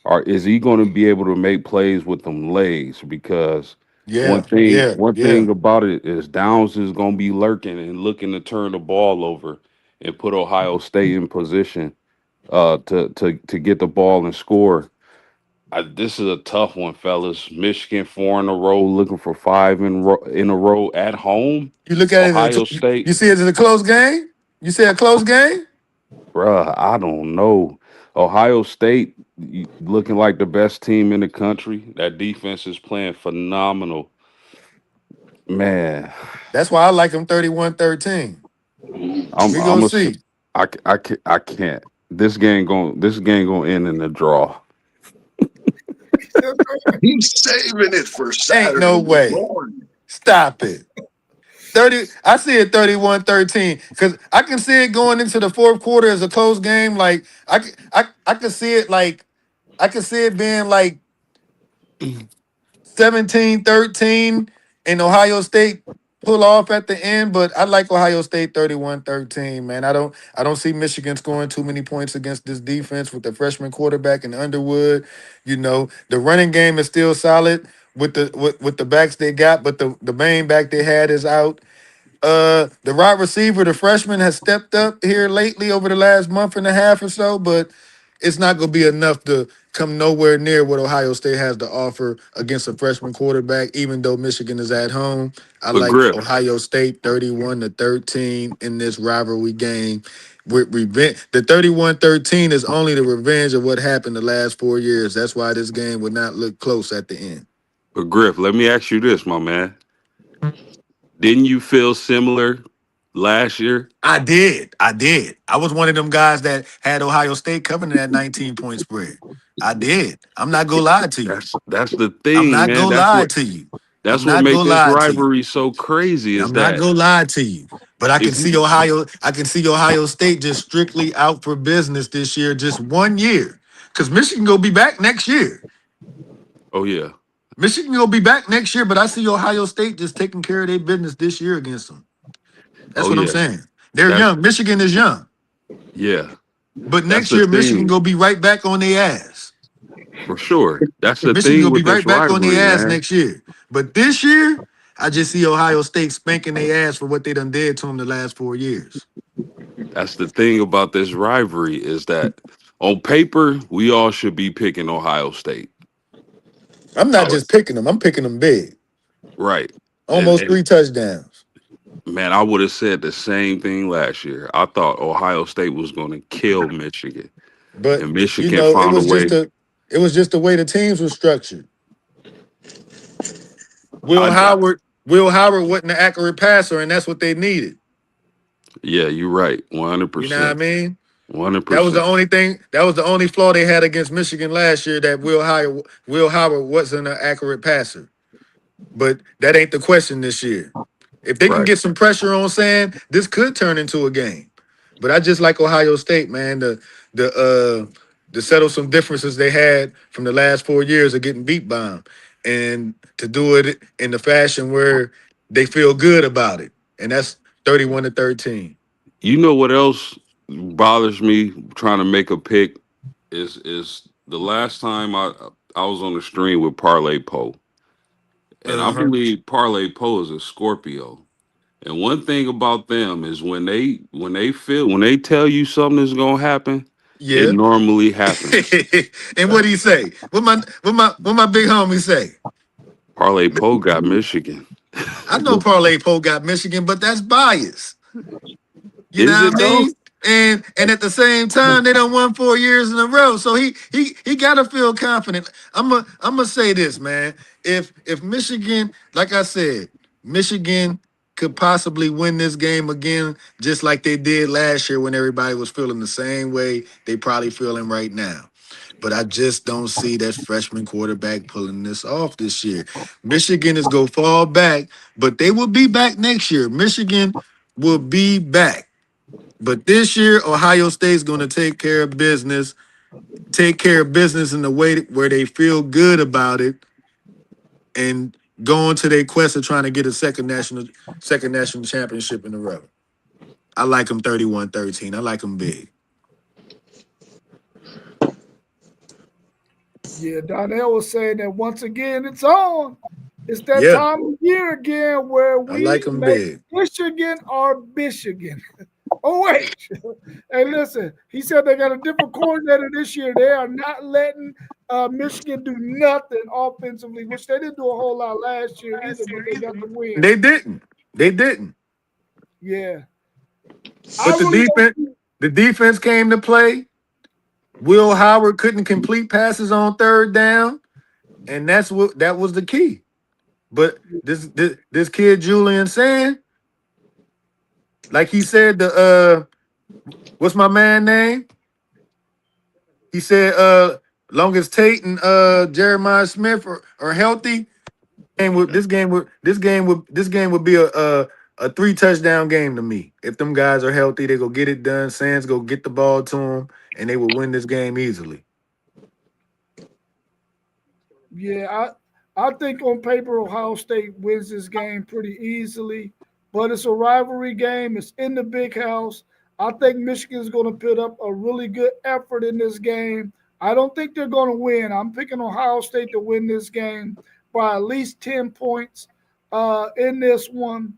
S2: Or is he gonna be able to make plays with them legs? Because
S4: Yeah, yeah,
S2: one
S4: yeah.
S2: thing about it is Downs is gonna be lurking and looking to turn the ball over and put Ohio State in position to get the ball and score. This is a tough one, fellas. Michigan 4 in a row, looking for five in a row at home.
S4: You look at it as
S2: Ohio
S4: you
S2: State,
S4: see it as a close game. You say a close game.
S2: bruh, I don't know. Ohio State looking like the best team in the country. That defense is playing phenomenal, man.
S4: That's why I like them 31-13. We
S2: I'm
S4: gonna
S2: a,
S4: see.
S2: I can't. This game gonna end in a draw.
S3: He's saving it for
S4: Ain't
S3: Saturday
S4: no way.
S3: morning.
S4: Stop it. 30. I see it 31-13 because I can see it going into the fourth quarter as a close game. Like I can see it like I can see it being like 17-13 and Ohio State pull off at the end, but I like Ohio State 31-13, man. I don't see Michigan scoring too many points against this defense with the freshman quarterback and Underwood. You know, the running game is still solid with the backs they got, but the main back they had is out. The wide receiver, the freshman, has stepped up here lately over the last month and a half or so, but it's not going to be enough to come nowhere near what Ohio State has to offer against a freshman quarterback, even though Michigan is at home. I
S2: But
S4: like
S2: Griff,
S4: Ohio State 31-13 in this rivalry game. With revenge, the 31-13 is only the revenge of what happened the last 4 years. That's why this game would not look close at the end.
S2: let me ask you this, my man. Didn't you feel similar last year?
S4: I did. I did. I was one of them guys that had Ohio State covering that 19-point spread. I did. I'm not gonna lie to you.
S2: That's the
S4: I'm
S2: thing,
S4: not
S2: man.
S4: gonna lie to you. I'm
S2: That's what
S4: not
S2: make
S4: gonna
S2: this
S4: lie to you.
S2: rivalry so crazy. Is
S4: I'm not
S2: that
S4: gonna lie to you. But I can
S2: if
S4: see
S2: you?
S4: Ohio. I can see Ohio State just strictly out for business this year, just 1 year. Because Michigan gonna be back next year.
S2: Oh yeah,
S4: Michigan gonna be back next year, but I see Ohio State just taking care of their business this year against them. That's
S2: oh
S4: what I'm
S2: yeah.
S4: saying. They're
S2: That's
S4: young. Michigan is young.
S2: yeah.
S4: But
S2: That's
S4: next
S2: the
S4: year, Michigan
S2: thing
S4: gonna be right back on their ass.
S2: for sure. That's the
S4: Michigan
S2: thing
S4: gonna be
S2: with this
S4: right back on
S2: rivalry,
S4: their ass
S2: man.
S4: next year. But this year, I just see Ohio State spanking their ass for what they done did to them the last 4 years.
S2: That's the thing about this rivalry is that on paper we all should be picking Ohio State.
S4: I'm not
S2: I,
S4: just picking them, I'm picking them big.
S2: right.
S4: Almost
S2: And
S4: 3 touchdowns.
S2: man, I would have said the same thing last year. I thought Ohio State was going to kill Michigan,
S4: But
S2: and
S4: you
S2: Michigan
S4: know,
S2: found a way.
S4: it was just the way the teams were structured. Will
S2: I
S4: Howard, Will Howard wasn't an accurate passer, and that's what they needed.
S2: Yeah, you're right. One hundred
S4: You know what I
S2: percent.
S4: mean?
S2: 100%.
S4: That was the only flaw they had against Michigan last year, that Will Howard wasn't an accurate passer. But that ain't the question this year. If they can
S2: Right.
S4: get some pressure on Sam, this could turn into a game. But I just like Ohio State, man. To settle some differences they had from the last 4 years of getting beat by them, and to do it in the fashion where they feel good about it, and that's 31-13.
S2: You know what else bothers me trying to make a pick is the last time I was on the stream with Parlay Poe, and I
S4: Uh-huh.
S2: believe Parlay Poe is a Scorpio. And one thing about them is when they tell you something is gonna happen, it
S4: Yeah.
S2: normally happens.
S4: And what do you say? What my big homie say?
S2: Parlay Poe got Michigan.
S4: I know Parlay Poe got Michigan, but that's bias. You know
S2: Is
S4: what I
S2: it though?
S4: mean? And at the same time, they done won 4 years in a row. So he gotta feel confident. I'm gonna say this, man. If Michigan, like I said, Michigan could possibly win this game again, just like they did last year when everybody was feeling the same way they probably feeling right now. But I just don't see that freshman quarterback pulling this off this year. Michigan is gonna fall back, but they will be back next year. Michigan will be back. But this year, Ohio State's going to take care of business in the way where they feel good about it, and go on to their quest of trying to get a second national championship in a row. I like them 31-13. I like them big.
S1: Yeah, Donnell was saying that once again, it's on. It's that
S4: Yeah,
S1: time of year again where
S4: I like
S1: we
S4: them
S1: make
S4: big.
S1: Michigan our Michigan. Oh, wait. Hey, listen, he said they got a different coordinator this year. They are not letting Michigan do nothing offensively, which they didn't do a whole lot last year either, but they got the win.
S4: They didn't. They didn't.
S1: Yeah. I
S4: But
S1: really don't.
S4: the defense came to play. Will Howard couldn't complete passes on third down, and that was the key. But this kid Julian Sand, like he said, the what's my man name? He said, long as Tate and Jeremiah Smith are healthy, and this game would be a 3 touchdown game to me. If them guys are healthy, they go get it done. Sands go get the ball to them, and they will win this game easily.
S1: Yeah, I think on paper Ohio State wins this game pretty easily, but it's a rivalry game. It's in the big house. I think Michigan's going to put up a really good effort in this game. I don't think they're going to win. I'm picking Ohio State to win this game by at least 10 points in this one.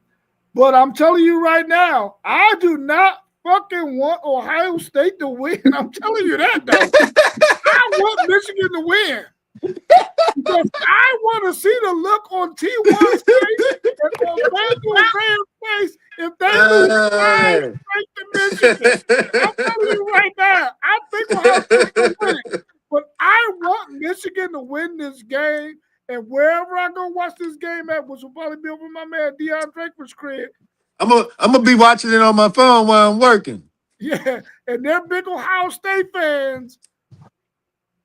S1: But I'm telling you right now, I do not fucking want Ohio State to win. I'm telling you that, though. I want Michigan to win. Because I want to see the look on T1's face and on Randall Graham's face if they lose 5 straight to Michigan. I'm telling you right now, I think Ohio State will win. But I want Michigan to win this game. And wherever I go watch this game at, which will probably be over my man Deion Draper's crib.
S4: I'm gonna be watching it on my phone while I'm working.
S1: Yeah, and they're big Ohio State fans.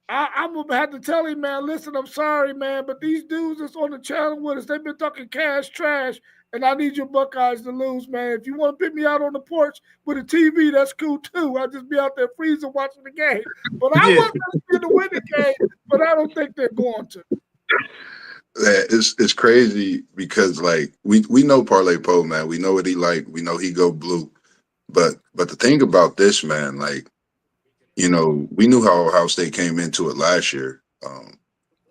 S1: I'm gonna have to tell him, man. Listen, I'm sorry, man, but these dudes that's on the channel with us, they've been talking cash trash, and I need your Buckeyes to lose, man. If you want to pick me out on the porch with a TV, that's cool too. I'll just be out there freezing watching the game. But I want them to win the game, but I don't think they're going to.
S3: It's crazy because like we know Parlay Poe, man. We know what he like. We know he go blue. But the thing about this, man, like, you know, we knew how Ohio State came into it last year,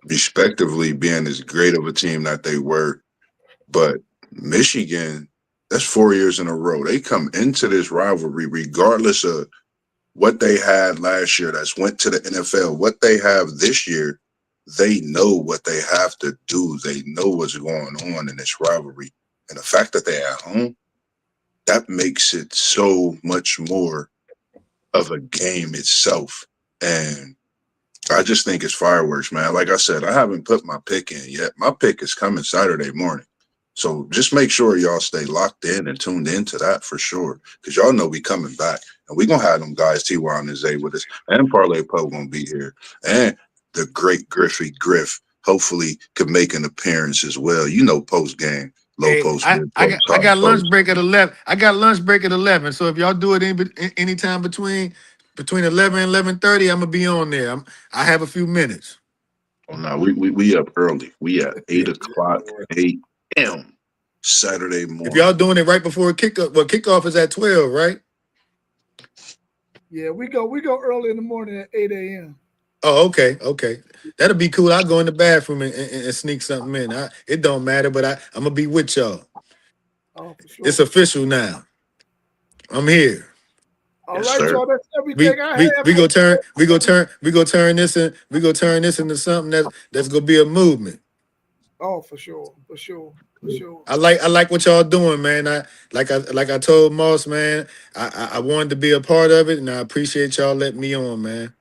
S3: respectively being as great of a team that they were. But Michigan, that's 4 years in a row. They come into this rivalry regardless of what they had last year that's went to the NFL, what they have this year. They know what they have to do. They know what's going on in this rivalry. And the fact that they're at home, that makes it so much more of a game itself. And I just think it's fireworks, man. Like I said, I haven't put my pick in yet. My pick is coming Saturday morning. So just make sure y'all stay locked in and tuned into that for sure. Because y'all know we coming back. And we going to have them guys, T.Y. and Zay with us. And Parlay Poe going to be here. And the great Griffey Griff hopefully could make an appearance as well. You know, post game, low post.
S4: I got lunch break at 11. I got lunch break at 11. So if y'all do it any time between 11 and 11:30, I'm gonna be on there. I have a few minutes.
S3: Oh no, we up early. We at 8:00 a.m. Saturday morning.
S4: If y'all doing it right before kickoff, well, kickoff is at 12, right?
S1: Yeah, we go early in the morning at 8 a.m.
S4: Oh, okay. That'll be cool. I'll go in the bathroom and sneak something in. It don't matter, but I'm gonna be with y'all.
S1: Oh, for sure.
S4: It's official now. I'm here.
S1: All right, y'all. That's everything I have.
S4: We go turn this into something that's gonna be a movement.
S1: Oh, for sure. For sure.
S4: I like what y'all doing, man. I told Moss, man. I wanted to be a part of it, and I appreciate y'all letting me on, man.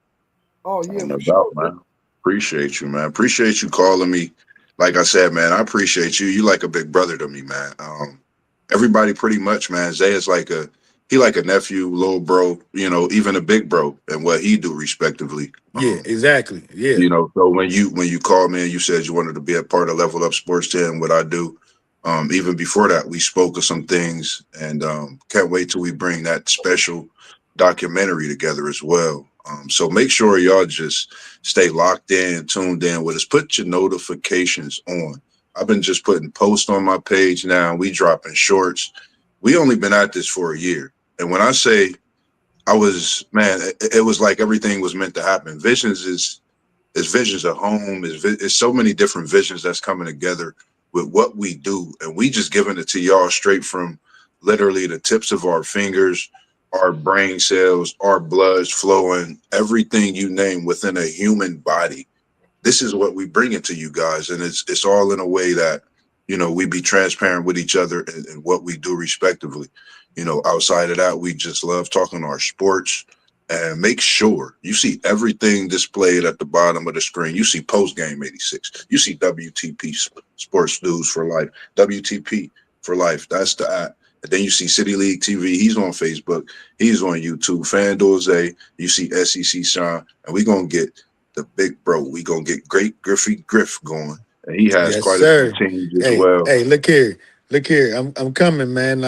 S1: Oh yeah,
S3: No
S1: for
S3: doubt,
S1: sure.
S3: man. Appreciate you, man. Appreciate you calling me. Like I said, man, I appreciate you. You like a big brother to me, man. Everybody pretty much, man. Zay is like a nephew, little bro, even a big bro, and what he do respectively.
S4: Yeah, exactly. Yeah,
S3: So when you called me and you said you wanted to be a part of Level Up Sports 10, what I do, even before that, we spoke of some things, and can't wait till we bring that special documentary together as well. So make sure y'all just stay locked in, tuned in with us. Put your notifications on. I've been just putting posts on my page now. We dropping shorts. We only been at this for a year, and when I say I was, man, it was like everything was meant to happen. It's visions of home. It's so many different visions that's coming together with what we do, and we just giving it to y'all straight from literally the tips of our fingers, our brain cells, our blood's flowing, everything you name within a human body. This is what we bring it to you guys, and it's all in a way that we be transparent with each other and what we do respectively. Outside of that, we just love talking our sports. And make sure you see everything displayed at the bottom of the screen. You see Post Game 86. You see WTP Sports News for Life. WTP for Life. That's the app. And then you see City League TV. He's on Facebook. He's on YouTube. FanDuel Zay. You see SEC Sean. And we're going to get the big bro. We're going to get Great Griffey Griff going. And he has
S4: yes,
S3: quite a few
S4: sir.
S3: teams as
S4: Hey,
S3: well.
S4: hey, look here. I'm coming, man.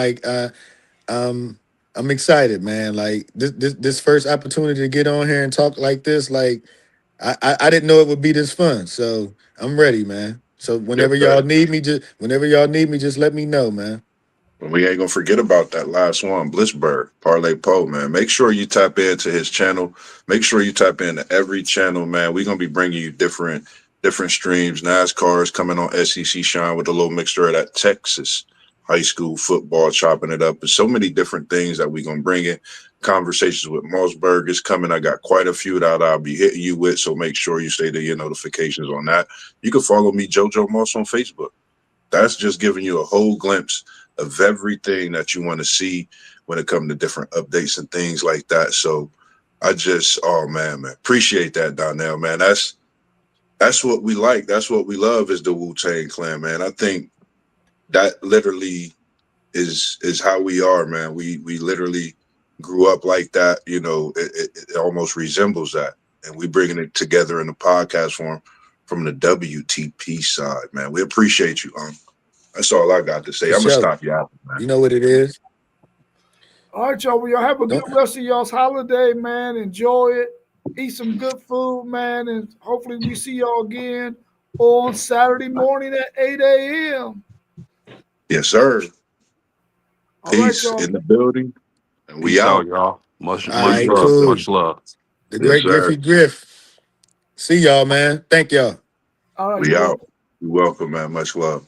S4: Um, I'm excited, man. Like this first opportunity to get on here and talk like this, like I didn't know it would be this fun. So I'm ready, man. So
S3: Yes, sir.
S4: whenever y'all need me, just let me know, man.
S3: And we ain't gonna forget about that last one, Blissberg, Parlay Poe, man. Make sure you tap into his channel. Make sure you tap into every channel, man. We're gonna be bringing you different streams. NASCAR is coming on SEC Shine with a little mixture of that Texas high school football, chopping it up. There's so many different things that we're gonna bring in. Conversations with Mossberg is coming. I got quite a few that I'll be hitting you with, so make sure you stay to your notifications on that. You can follow me, JoJo Moss, on Facebook. That's just giving you a whole glimpse of everything that you want to see when it comes to different updates and things like that. So oh man, appreciate that, Donnell, man. That's what we like. That's what we love is the Wu-Tang Clan, man. I think that literally is how we are, man. We literally grew up like that. It almost resembles that, and we bringing it together in the podcast form from the WTP side, man. We appreciate you. That's all I got to say.
S4: For
S3: I'm gonna
S4: sure.
S3: stop you out, man.
S4: You know what it is.
S1: All right, y'all. Well, y'all have a good
S4: Don't
S1: rest of y'all's holiday, man. Enjoy it. Eat some good food, man, and hopefully we see y'all again on Saturday morning at 8 a.m.
S3: Yes, sir.
S1: All right,
S3: Peace
S1: y'all.
S3: in the building, and we
S2: Peace out,
S3: out.
S2: y'all. Much
S4: all
S2: much
S4: right,
S2: love.
S4: cool.
S2: Much love.
S4: The
S3: Yes,
S4: great
S3: sir.
S4: Griffey Griff. See y'all, man. Thank y'all.
S1: All right,
S3: We
S1: you're
S3: out.
S1: welcome.
S3: You're welcome, man. Much love.